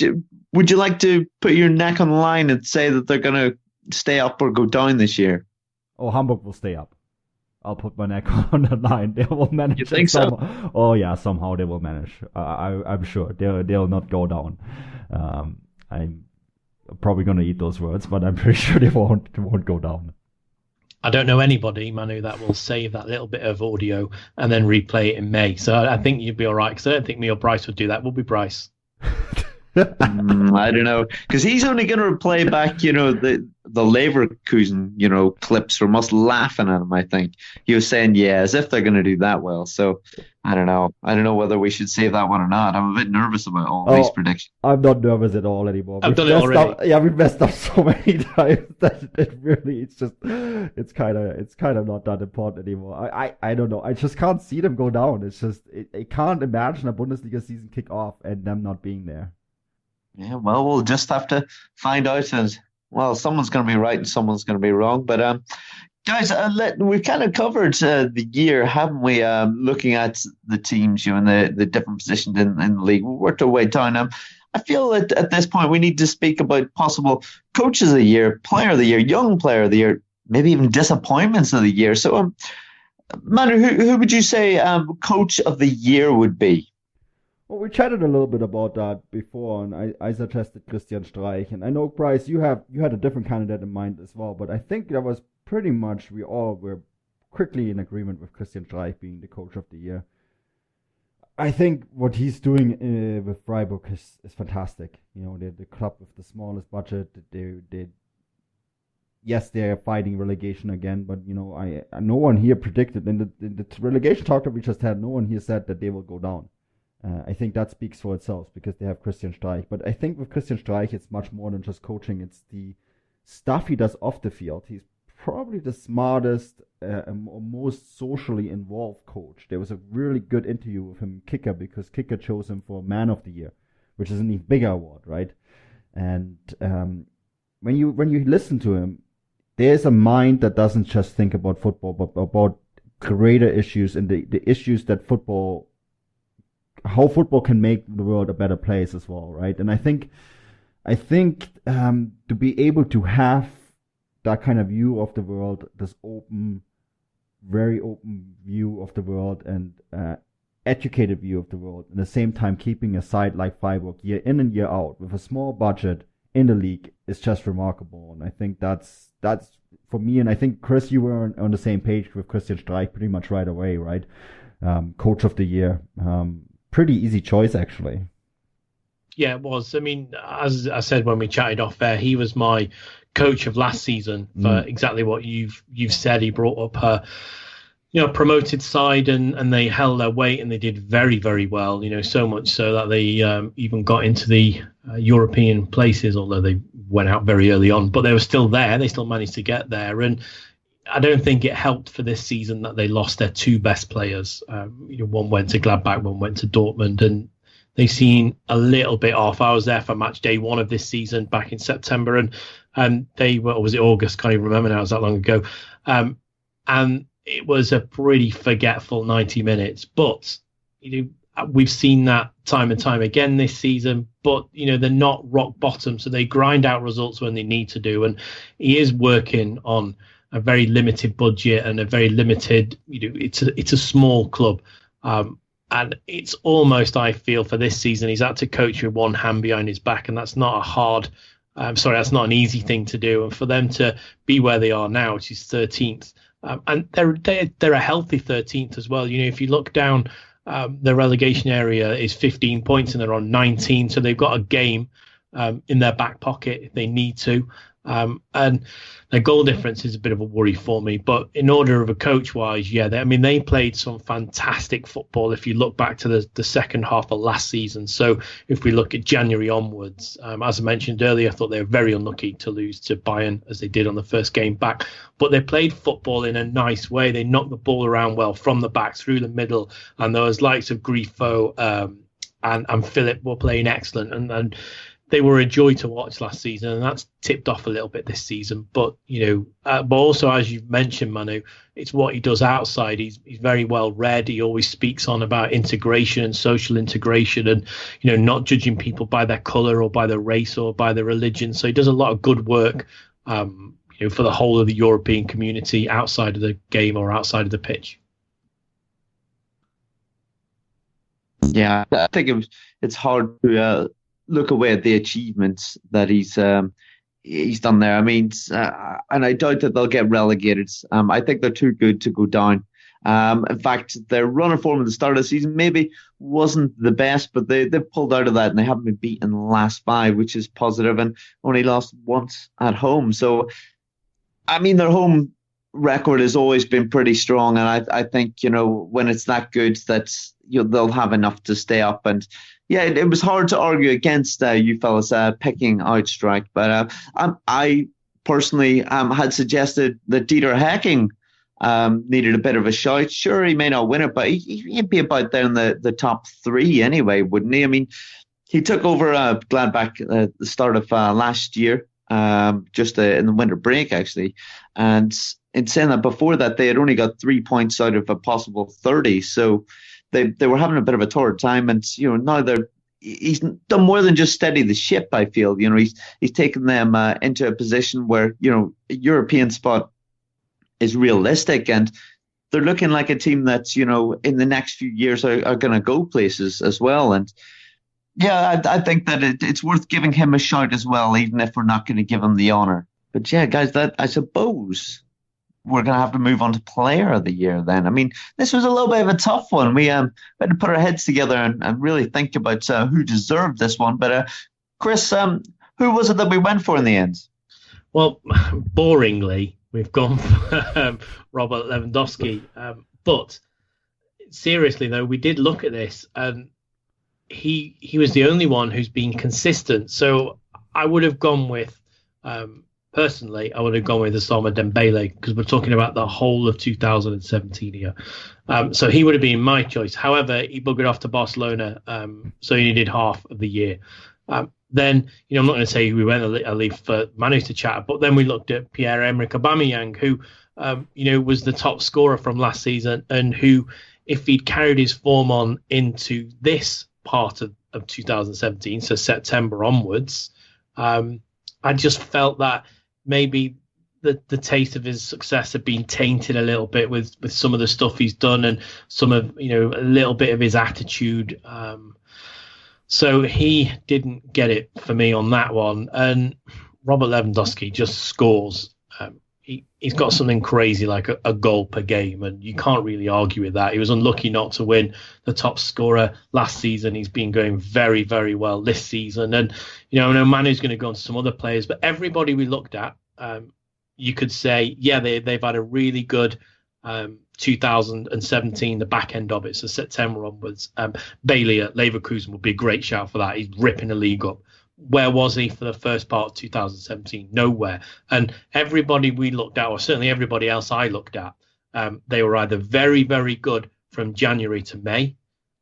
Speaker 4: would you like to put your neck on the line and say that they're going to stay up or go down this year?
Speaker 5: Oh, Hamburg will stay up. I'll put my neck on the line. They will manage.
Speaker 4: You think so?
Speaker 5: Oh yeah, somehow they will manage. I'm sure they'll not go down. I'm probably going to eat those words, but I'm pretty sure they won't go down.
Speaker 6: I don't know anybody, Manu, that will save that little bit of audio and then replay it in May. So I think you'd be all right, because I don't think me or Bryce would do that. We'll be Bryce.
Speaker 4: I don't know, because he's only going to play back, the Leverkusen, clips from us laughing at him. I think he was saying, as if they're going to do that well. So I don't know. I don't know whether we should save that one or not. I'm a bit nervous about all these predictions.
Speaker 5: I'm not nervous at all anymore.
Speaker 6: I've done it already.
Speaker 5: We've messed up so many times that it's kind of not that important anymore. I don't know. I just can't see them go down. It's just I can't imagine a Bundesliga season kick off and them not being there.
Speaker 4: Yeah, well, we'll just have to find out. As well, someone's going to be right and someone's going to be wrong. But guys, we've kind of covered the year, haven't we? Looking at the teams, and the different positions in the league. We worked our way down. I feel that at this point we need to speak about possible coaches of the year, player of the year, young player of the year, maybe even disappointments of the year. So, Manu, who would you say coach of the year would be?
Speaker 5: Well, we chatted a little bit about that before, and I suggested Christian Streich. And I know, Bryce, you had a different candidate in mind as well, but I think that was pretty much, we all were quickly in agreement with Christian Streich being the coach of the year. I think what he's doing with Freiburg is fantastic. They're the club with the smallest budget. They're fighting relegation again, but no one here predicted in the relegation talk that we just had. No one here said that they will go down. I think that speaks for itself because they have Christian Streich. But I think with Christian Streich, it's much more than just coaching. It's the stuff he does off the field. He's probably the smartest and most socially involved coach. There was a really good interview with him, Kicker, because Kicker chose him for Man of the Year, which is an even bigger award, right? And when you listen to him, there's a mind that doesn't just think about football, but about greater issues and the issues that how football can make the world a better place as well, right? And I think to be able to have that kind of view of the world, this very open view of the world, and educated view of the world, at the same time keeping a side like Freiburg year in and year out with a small budget in the league is just remarkable. And I think that's for me. And I think, Chris, you were on the same page with Christian Streich pretty much right away, right? Coach of the year. Pretty easy choice, actually.
Speaker 6: Yeah, it was. I mean, as I said when we chatted off air, he was my coach of last season for exactly what you've said. He brought up a promoted side, and they held their weight, and they did very, very well. So much so that they even got into the European places, although they went out very early on. But they were still there. They still managed to get there, and I don't think it helped for this season that they lost their two best players. One went to Gladbach, one went to Dortmund, and they seem a little bit off. I was there for match day 1 of this season back in September, and they were, or was it August? Can't even remember now. It was that long ago. And it was a pretty forgetful 90 minutes. But we've seen that time and time again this season. But they're not rock bottom, so they grind out results when they need to do. And he is working on a very limited budget and a very limited, it's a small club. And it's almost, I feel, for this season, he's had to coach with one hand behind his back. And that's not that's not an easy thing to do. And for them to be where they are now, which is 13th, and they're a healthy 13th as well. If you look down, the relegation area is 15 points and they're on 19. So they've got a game in their back pocket if they need to. And their goal difference is a bit of a worry for me. But in order of a coach-wise, yeah, they played some fantastic football if you look back to the second half of last season. So if we look at January onwards, as I mentioned earlier, I thought they were very unlucky to lose to Bayern as they did on the first game back. But they played football in a nice way. They knocked the ball around well from the back through the middle. And those likes of Grifo and Philip were playing excellent. And they were a joy to watch last season, and that's tipped off a little bit this season. But but also, as you've mentioned, Manu, it's what he does outside. He's very well read. He always speaks on about integration and social integration, and not judging people by their colour or by their race or by their religion. So he does a lot of good work, for the whole of the European community outside of the game or outside of the pitch.
Speaker 4: Yeah, I think it's hard to look away at the achievements that he's done there. I mean, and I doubt that they'll get relegated. I think they're too good to go down. In fact, their run of form at the start of the season maybe wasn't the best, but they pulled out of that and they haven't been beaten in the last 5, which is positive, and only lost once at home. So, I mean, their home record has always been pretty strong, and I think when it's that good that they'll have enough to stay up. And yeah, it was hard to argue against you fellas picking out Strike, but I personally had suggested that Dieter Hecking needed a bit of a shout. Sure, he may not win it, but he'd be about there in the top 3 anyway, wouldn't he? I mean, he took over Gladbach at the start of last year, just in the winter break, actually. And in saying that, before that, they had only got 3 points out of a possible 30. So they were having a bit of a torrid time. And, now he's done more than just steady the ship, I feel. He's taken them into a position where, a European spot is realistic. And they're looking like a team that's, in the next few years are going to go places as well. And yeah, I think that it's worth giving him a shout as well, even if we're not going to give him the honour. But yeah, guys, that I suppose we're going to have to move on to Player of the Year then. I mean, this was a little bit of a tough one. We had to put our heads together and really think about who deserved this one. But Chris, who was it that we went for in the end?
Speaker 6: Well, boringly, we've gone for Robert Lewandowski. But seriously, though, we did look at this, and he was the only one who's been consistent. So I would have gone with, personally, I would have gone with Osama Dembele, because we're talking about the whole of 2017 here. So he would have been my choice. However, he buggered off to Barcelona, so he needed half of the year. Then, I'm not going to say who we went. I'll leave for Manu to chat. But then we looked at Pierre-Emerick Aubameyang, who, was the top scorer from last season, and who, if he'd carried his form on into this part of 2017, so September onwards, I just felt that maybe the taste of his success had been tainted a little bit with some of the stuff he's done and some of, a little bit of his attitude. So he didn't get it for me on that one. And Robert Lewandowski just scores. He's got something crazy like a goal per game, and you can't really argue with that. He was unlucky not to win the top scorer last season. He's been going very, very well this season. And, I know Manu's going to go on to some other players, but everybody we looked at, you could say, yeah, they've had a really good 2017, the back end of it, so September onwards. Bailey at Leverkusen would be a great shout for that. He's ripping the league up. Where was he for the first part of 2017? Nowhere. And everybody we looked at, or certainly everybody else I looked at, they were either very, very good from January to May,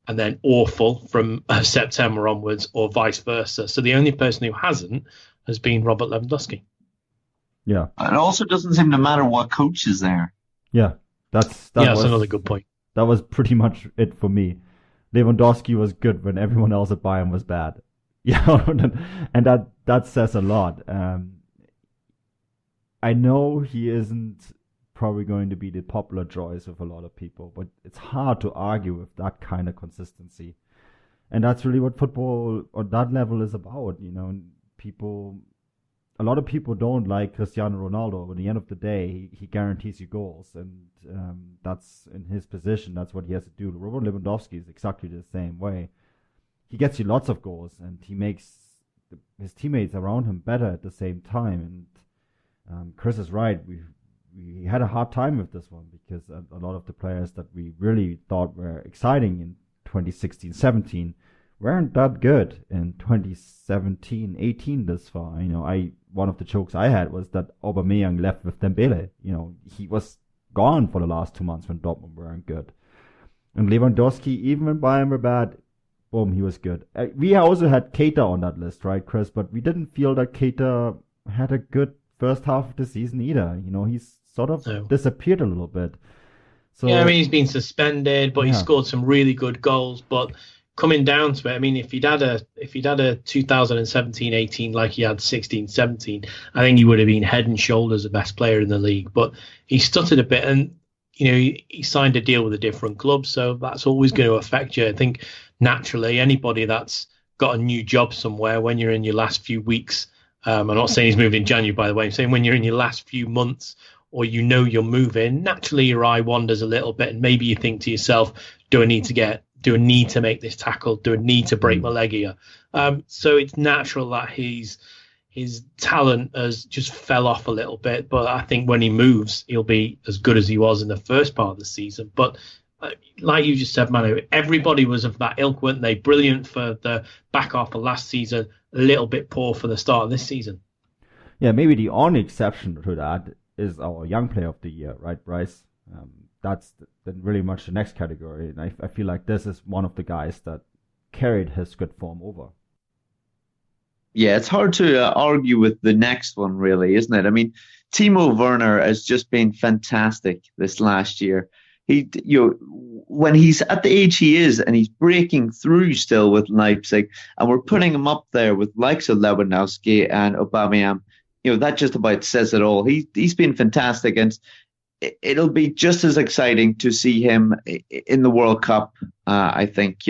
Speaker 6: and then awful from September onwards, or vice versa. So the only person who hasn't has been Robert Lewandowski.
Speaker 5: Yeah.
Speaker 4: It also doesn't seem to matter what coach is there.
Speaker 5: Yeah, that's
Speaker 6: another good point.
Speaker 5: That was pretty much it for me. Lewandowski was good when everyone else at Bayern was bad. Yeah, and that says a lot. I know he isn't probably going to be the popular choice with a lot of people, but it's hard to argue with that kind of consistency. And that's really what football on that level is about. A lot of people don't like Cristiano Ronaldo, but at the end of the day, he guarantees you goals, and that's in his position. That's what he has to do. Robert Lewandowski is exactly the same way. He gets you lots of goals, and he makes his teammates around him better at the same time. And Chris is right. We had a hard time with this one because a lot of the players that we really thought were exciting in 2016-17 weren't that good in 2017-18 this far. One of the jokes I had was that Aubameyang left with Dembele. He was gone for the last 2 months when Dortmund weren't good. And Lewandowski, even when Bayern were bad, boom, he was good. We also had Keita on that list, right, Chris? But we didn't feel that Keita had a good first half of the season either. He's sort of disappeared a little bit. So
Speaker 6: yeah, he's been suspended, but he scored some really good goals. But coming down to it, if he'd had a 2017-18 like he had 16-17, I think he would have been head and shoulders the best player in the league. But he stuttered a bit, and he signed a deal with a different club, so that's always going to affect you. I think naturally, anybody that's got a new job somewhere, when you're in your last few weeks, I'm not saying he's moved in January, by the way, I'm saying when you're in your last few months, or you're moving, naturally your eye wanders a little bit, and maybe you think to yourself, do I need to make this tackle? Do I need to break my leg here? So it's natural that his talent has just fell off a little bit, but I think when he moves, he'll be as good as he was in the first part of the season. But like you just said, Manu, everybody was of that ilk, weren't they? Brilliant for the back half of last season, a little bit poor for the start of this season.
Speaker 5: Yeah, maybe the only exception to that is our young player of the year, right, Bryce? That's really much the next category. And I feel like this is one of the guys that carried his good form over.
Speaker 4: Yeah, it's hard to argue with the next one, really, isn't it? Timo Werner has just been fantastic this last year. When he's at the age he is and he's breaking through still with Leipzig, and we're putting him up there with likes of Lewandowski and Aubameyang, that just about says it all. He's been fantastic, and it'll be just as exciting to see him in the World Cup. I think,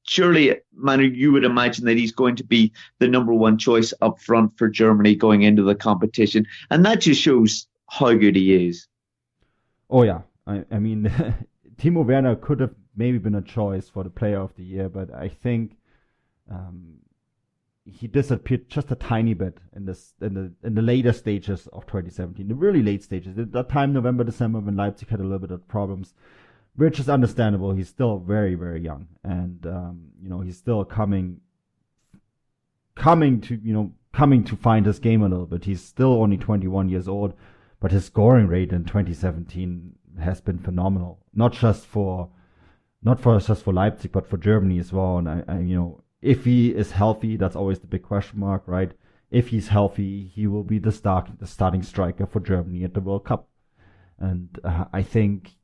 Speaker 4: surely, Manu, you would imagine that he's going to be the number one choice up front for Germany going into the competition, and that just shows how good he is.
Speaker 5: Oh yeah, Timo Werner could have maybe been a choice for the Player of the Year, but I think he disappeared just a tiny bit in the later stages of 2017, the really late stages. At that time, November, December, when Leipzig had a little bit of problems, which is understandable. He's still very, very young, and he's still coming to find his game a little bit. He's still only 21 years old, but his scoring rate in 2017 has been phenomenal. Not just for Leipzig, but for Germany as well. And if he is healthy, that's always the big question mark, right? If he's healthy, he will be the starting striker for Germany at the World Cup. And I think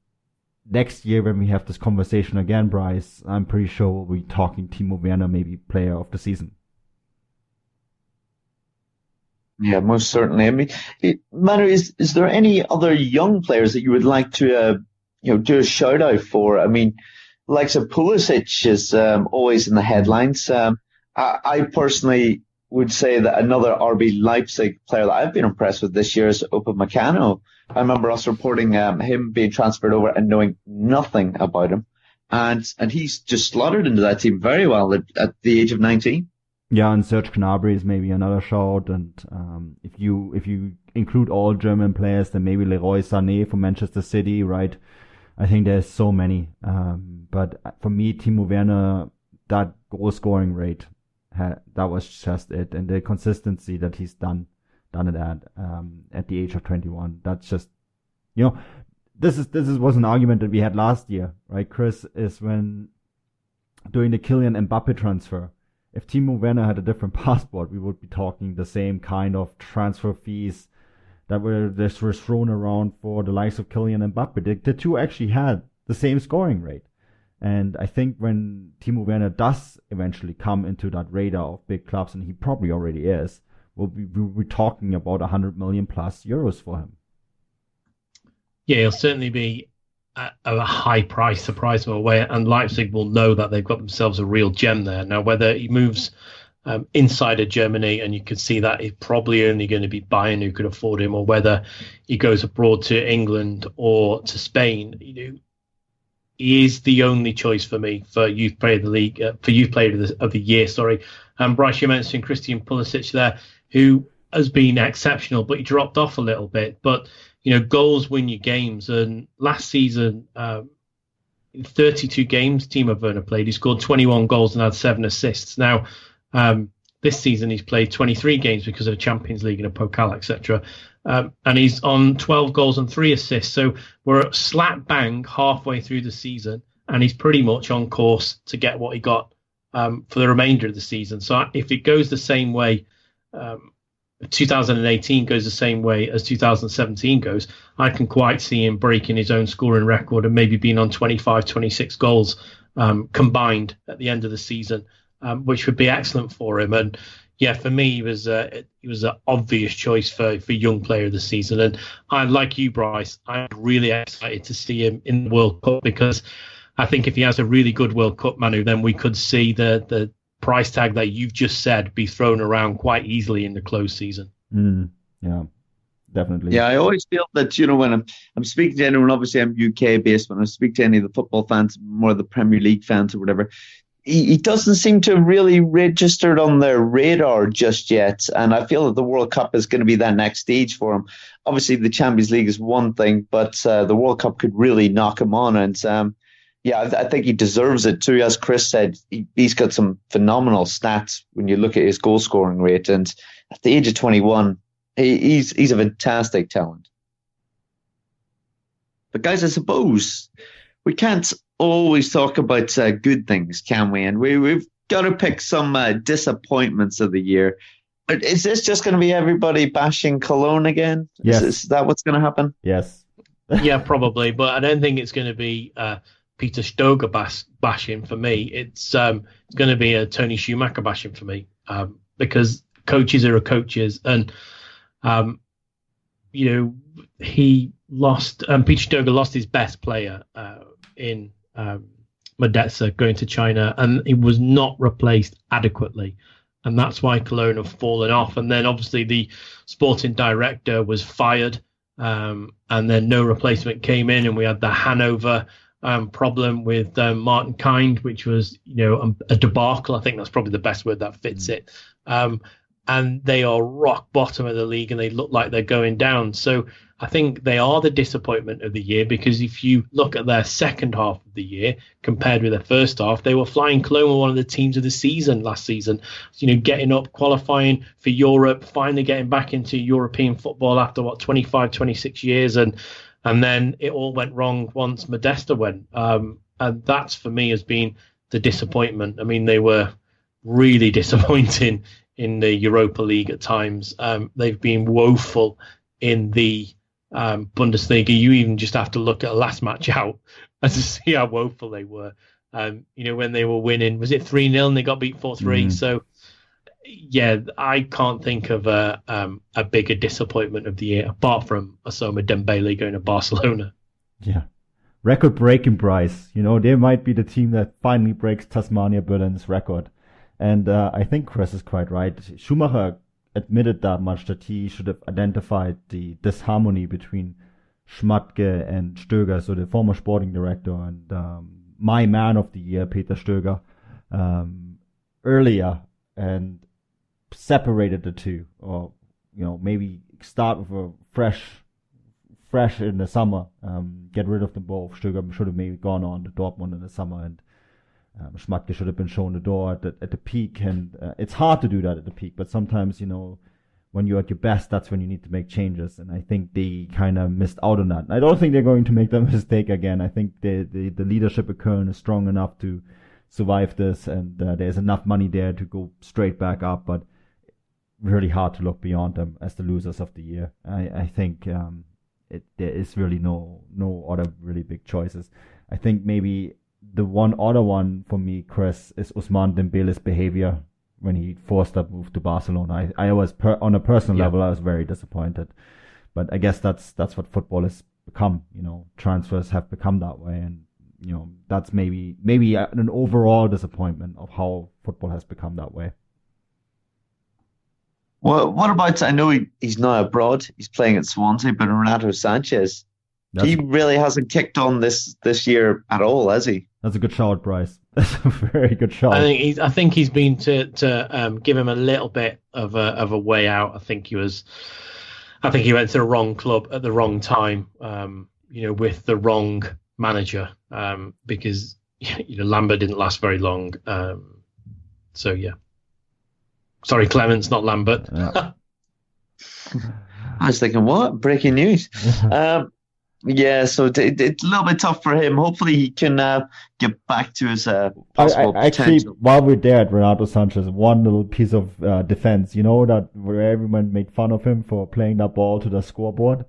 Speaker 5: next year when we have this conversation again, Bryce, I'm pretty sure we'll be talking Timo Werner, maybe Player of the Season.
Speaker 4: Yeah, most certainly. Manu, is there any other young players that you would like to do a shout out for? Likes of Pulisic is always in the headlines. I personally would say that another RB Leipzig player that I've been impressed with this year is Upamecano. I remember us reporting him being transferred over and knowing nothing about him, and he's just slotted into that team very well at the age of 19.
Speaker 5: Yeah, and Serge Gnabry is maybe another shout, and if you include all German players, then maybe Leroy Sané from Manchester City, right? I think there's so many. But for me, Timo Werner, that goal scoring rate, that was just it. And the consistency that he's done it at the age of 21. That's just, this was an argument that we had last year, right, Chris, is when doing the Kylian Mbappe transfer. If Timo Werner had a different passport, we would be talking the same kind of transfer fees that were thrown around for the likes of Kylian Mbappe. The two actually had the same scoring rate. And I think when Timo Werner does eventually come into that radar of big clubs, and he probably already is, we'll be talking about 100 million plus euros for him.
Speaker 6: Yeah, he'll certainly be a high price, surprisingly way, and Leipzig will know that they've got themselves a real gem there. Now, whether he moves inside of Germany, and you can see that it's probably only going to be Bayern who could afford him, or whether he goes abroad to England or to Spain, he is the only choice for me for youth player of the league, for youth player of the year. Sorry, Bryce, you mentioned Christian Pulisic there, who has been exceptional, but he dropped off a little bit. But, goals win you games. And last season, in 32 games Timo Werner played, he scored 21 goals and had 7 assists. Now, this season he's played 23 games because of the Champions League and a Pokal, etc. And he's on 12 goals and 3 assists. So we're at slap bang halfway through the season, and he's pretty much on course to get what he got for the remainder of the season. So if it goes the same way, 2018 goes the same way as 2017 goes, I can quite see him breaking his own scoring record and maybe being on 25, 26 goals combined at the end of the season, which would be excellent for him. And yeah, for me, he was an obvious choice for young player of the season. And I, like you, Bryce, I'm really excited to see him in the World Cup, because I think if he has a really good World Cup, Manu, then we could see the price tag that you've just said be thrown around quite easily in the close season.
Speaker 5: Yeah, definitely.
Speaker 4: Yeah, I always feel that, when I'm speaking to anyone, obviously I'm UK based, when I speak to any of the football fans, more the Premier League fans or whatever, he doesn't seem to have really registered on their radar just yet. And I feel that the World Cup is going to be that next stage for him. Obviously, the Champions League is one thing, but the World Cup could really knock him on. And I think he deserves it too. As Chris said, he's got some phenomenal stats when you look at his goal scoring rate. And at the age of 21, he's a fantastic talent. But guys, I suppose we can't always talk about good things, can we? And we've got to pick some disappointments of the year. Is this just going to be everybody bashing Cologne again?
Speaker 5: Yes.
Speaker 4: Is that what's going to happen?
Speaker 5: Yes.
Speaker 6: Yeah, probably. But I don't think it's going to be Peter Stoger bashing for me. It's going to be a Tony Schumacher bashing for me, because coaches are coaches. And, he lost, Peter Stoger lost his best player in Modesta going to China, and he was not replaced adequately. And that's why Cologne have fallen off. And then obviously the sporting director was fired, and then no replacement came in, and we had the Hanover problem with Martin Kind, which was, a debacle. I think that's probably the best word that fits it. And they are rock bottom of the league, and they look like they're going down. So I think they are the disappointment of the year, because if you look at their second half of the year compared with their first half, they were flying. Cologne were one of the teams of the season last season, getting up, qualifying for Europe, finally getting back into European football after 25, 26 years. And then it all went wrong once Modesta went. And that's, for me, has been the disappointment. I mean, they were really disappointing in the Europa League at times. They've been woeful in the Bundesliga. You even just have to look at the last match out and to see how woeful they were. When they were winning, was it 3-0 and they got beat 4-3? So, yeah, I can't think of a bigger disappointment of the year, apart from Osama Dembele going to Barcelona.
Speaker 5: Yeah. Record-breaking Bryce. They might be the team that finally breaks Tasmania Berlin's record. And I think Chris is quite right. Schumacher admitted that much, that he should have identified the disharmony between Schmatke and Stöger, so the former sporting director, and my man of the year, Peter Stöger, earlier, and separated the two, or maybe start with a fresh in the summer, get rid of them both. Stöger should have maybe gone on to Dortmund in the summer, and Schmatke should have been shown the door at the peak. And it's hard to do that at the peak, but sometimes, when you're at your best, that's when you need to make changes. And I think they kind of missed out on that. I don't think they're going to make that mistake again. I think the leadership at Köln is strong enough to survive this, and there's enough money there to go straight back up, but really hard to look beyond them as the losers of the year. I think there is really no other really big choices. I think maybe the one other one for me, Chris, is Ousmane Dembele's behavior when he forced that move to Barcelona. I was on a personal level, I was very disappointed. But I guess that's what football has become. Transfers have become that way, and that's maybe an overall disappointment of how football has become that way.
Speaker 4: Well, what about, I know he's now abroad, he's playing at Swansea, but Renato Sanchez, He really hasn't kicked on this year at all, has he?
Speaker 5: That's a good shout, Bryce. That's a very good shout.
Speaker 6: I think he's been to give him a little bit of a way out. I think he went to the wrong club at the wrong time. With the wrong manager. Because Lambert didn't last very long. So yeah. Sorry, Clements, not Lambert.
Speaker 5: Yeah.
Speaker 4: I was thinking, what? Breaking news. Yeah, so it's a little bit tough for him. Hopefully he can get back to his possible potential.
Speaker 5: Actually, while we're there at Renato Sanchez, one little piece of defense, that where everyone made fun of him for playing that ball to the scoreboard.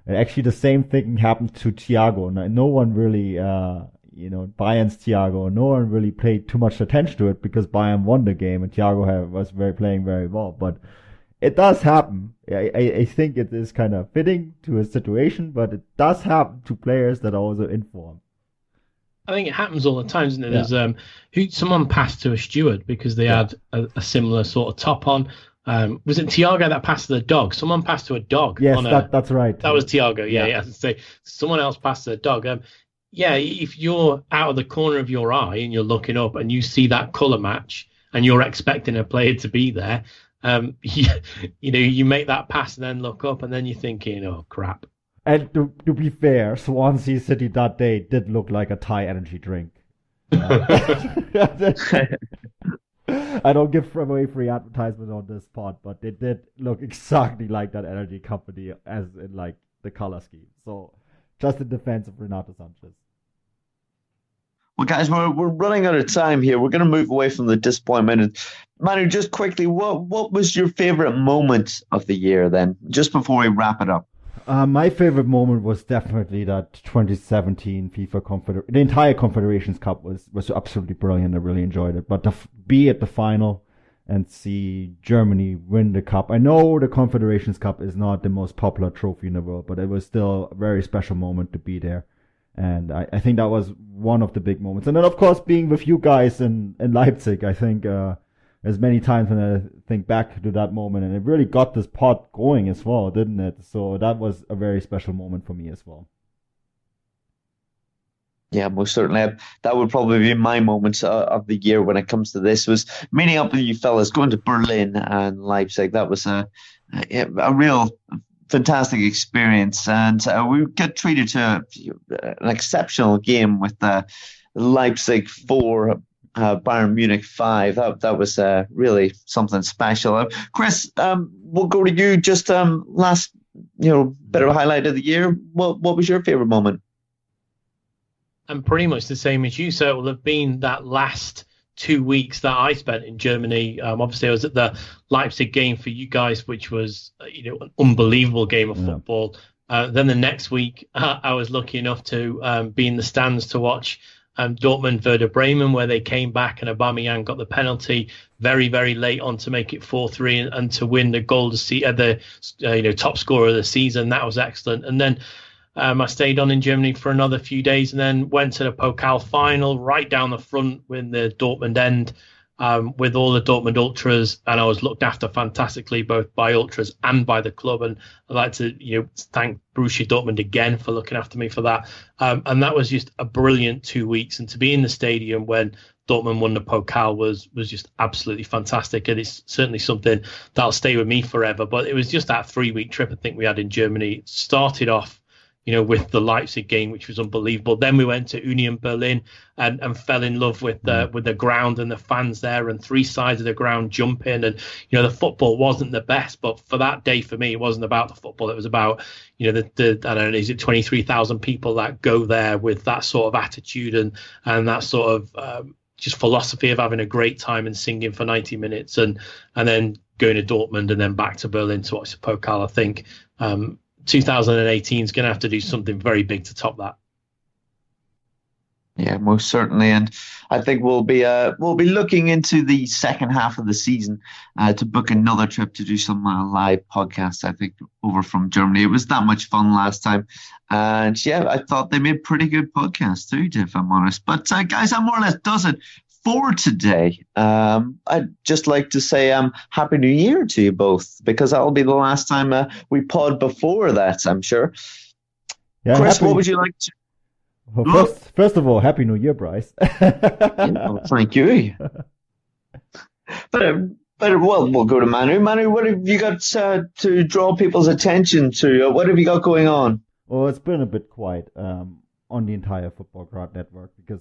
Speaker 5: And actually, the same thing happened to Thiago. No one really, Bayern's Thiago, no one really paid too much attention to it because Bayern won the game and Thiago was playing very well. But it does happen. I think it is kind of fitting to a situation, but it does happen to players that are also in form.
Speaker 6: I think it happens all the time, doesn't it? Yeah. There's someone passed to a steward because they had a similar sort of top on. Was it Thiago that passed to the dog? Someone passed to a dog.
Speaker 5: Yes, that's right.
Speaker 6: That was Thiago. Yeah. So someone else passed to the dog. If you're out of the corner of your eye and you're looking up and you see that colour match and you're expecting a player to be there, you make that pass and then look up and then you're thinking, oh crap.
Speaker 5: And to be fair, Swansea City that day did look like a Thai energy drink. I don't give away free advertisement on this pod, but they did look exactly like that energy company as in like the color scheme. So just in defense of Renato Sanchez.
Speaker 4: Well, guys, we're running out of time here. We're going to move away from the disappointment. And Manu, just quickly, what was your favorite moment of the year then, just before we wrap it up?
Speaker 5: My favorite moment was definitely that 2017 FIFA the entire Confederations Cup was absolutely brilliant. I really enjoyed it. But to be at the final and see Germany win the cup. I know the Confederations Cup is not the most popular trophy in the world, but it was still a very special moment to be there. And I think that was one of the big moments. And then, of course, being with you guys in Leipzig, I think as many times when I think back to that moment, and it really got this pod going as well, didn't it? So that was a very special moment for me as well.
Speaker 4: Yeah, most certainly. That would probably be my moment of the year when it comes to this, was meeting up with you fellas, going to Berlin and Leipzig. That was a real fantastic experience. And we got treated to an exceptional game with Leipzig 4, Bayern Munich 5. That was really something special. Chris, we'll go to you. Just last, bit of a highlight of the year. What was your favorite moment?
Speaker 6: And pretty much the same as you. So it will have been that last 2 weeks that I spent in Germany. Obviously, I was at the Leipzig game for you guys, which was an unbelievable game of football. Then the next week, I was lucky enough to be in the stands to watch Dortmund Werder Bremen, where they came back and Aubameyang got the penalty very, very late on to make it 4-3 and to win the goal to see the top scorer of the season. That was excellent. And then I stayed on in Germany for another few days and then went to the Pokal final right down the front with the Dortmund end with all the Dortmund ultras, and I was looked after fantastically both by ultras and by the club. And I'd like to thank Borussia Dortmund again for looking after me for that. And that was just a brilliant 2 weeks, and to be in the stadium when Dortmund won the Pokal was just absolutely fantastic, and it's certainly something that'll stay with me forever. But it was just that 3 week trip I think we had in Germany. It started off with the Leipzig game, which was unbelievable. Then we went to Union Berlin and fell in love with the ground and the fans there, and three sides of the ground jumping. And the football wasn't the best, but for that day for me, it wasn't about the football. It was about the I don't know, is it 23,000 people that go there with that sort of attitude and that sort of just philosophy of having a great time and singing for 90 minutes and then going to Dortmund and then back to Berlin to watch the Pokal. I think 2018 is going to have to do something very big to top that.
Speaker 4: Yeah, most certainly, and I think we'll be looking into the second half of the season to book another trip to do some live podcasts. I think over from Germany. It was that much fun last time, and yeah, I thought they made pretty good podcasts too, if I'm honest. But guys, that more or less does it for today. I'd just like to say Happy New Year to you both, because that'll be the last time we pod before that, I'm sure.
Speaker 5: Yeah,
Speaker 4: Chris, what would you like to...
Speaker 5: Well, first of all, Happy New Year, Bryce.
Speaker 4: Thank you. But we'll go to Manu. Manu, what have you got to draw people's attention to? What have you got going on?
Speaker 5: Well, it's been a bit quiet on the entire Football Crowd network because,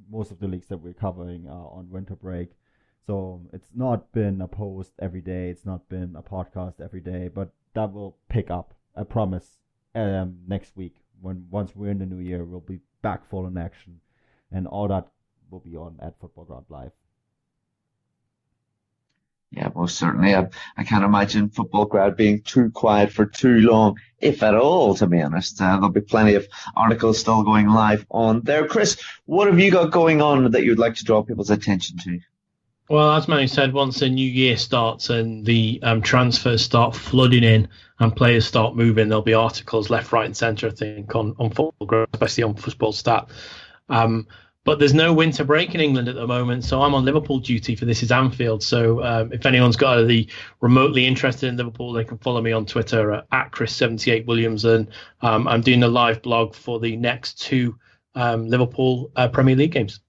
Speaker 5: most of the leagues that we're covering are on winter break. So it's not been a post every day. It's not been a podcast every day, but that will pick up, I promise, next week. Once we're in the new year, we'll be back full in action, and all that will be on at Football Ground Live.
Speaker 4: Yeah, most certainly. I can't imagine Football Ground being too quiet for too long, if at all, to be honest. There'll be plenty of articles still going live on there. Chris, what have you got going on that you'd like to draw people's attention to?
Speaker 6: Well, as Manu said, once the new year starts and the transfers start flooding in and players start moving, there'll be articles left, right and centre, I think, on Football Ground, especially on Football Stat. But there's no winter break in England at the moment, so I'm on Liverpool duty for This Is Anfield. So if anyone's got the remotely interested in Liverpool, they can follow me on Twitter at Chris78Williams. And I'm doing a live blog for the next two Liverpool Premier League games.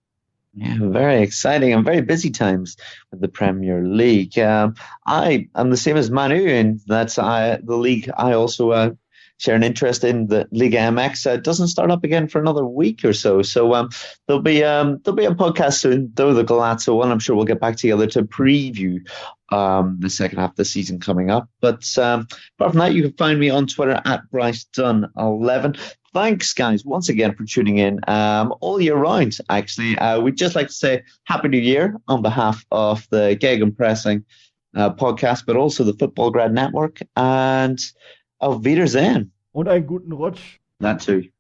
Speaker 4: Yeah, very exciting and very busy times with the Premier League. I am the same as Manu, and that's the league I also share an interest in. The Liga MX doesn't start up again for another week or so. So there'll be a podcast soon, though the Galazzo one. I'm sure we'll get back together to preview the second half of the season coming up. But apart from that, you can find me on Twitter at Bryce Dunn 11. Thanks, guys, once again for tuning in all year round, actually. We'd just like to say Happy New Year on behalf of the Gegenpressing podcast, but also the Football Grad Network. And auf Wiedersehen.
Speaker 5: Und einen guten Rutsch.
Speaker 4: That too.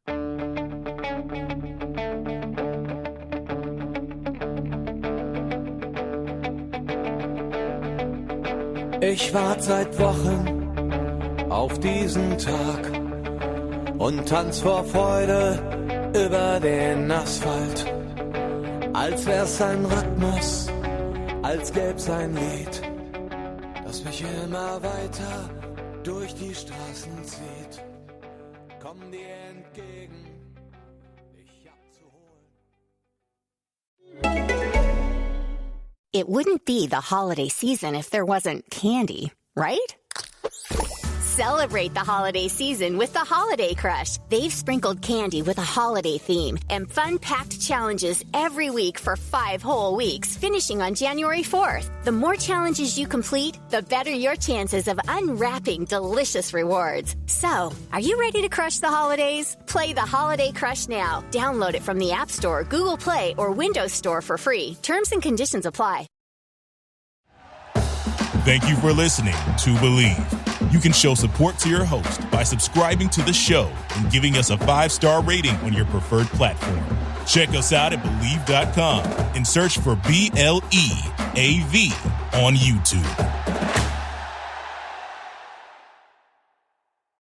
Speaker 3: Ich warte seit Wochen auf diesen Tag und tanz vor Freude über den Asphalt. Als wär's ein Rhythmus, als gäb's ein Lied, das mich immer weiter durch die Straßen zieht. Komm dir entgegen, dich abzuholen.
Speaker 7: It wouldn't be the holiday season if there wasn't candy, right? Celebrate the holiday season with the Holiday Crush. They've sprinkled candy with a holiday theme and fun-packed challenges every week for 5 whole weeks, finishing on January 4th. The more challenges you complete, the better your chances of unwrapping delicious rewards. So, are you ready to crush the holidays? Play the Holiday Crush now. Download it from the App Store, Google Play, or Windows Store for free. Terms and conditions apply.
Speaker 8: Thank you for listening to Believe. You can show support to your host by subscribing to the show and giving us a 5-star rating on your preferred platform. Check us out at Believe.com and search for BLEAV on YouTube.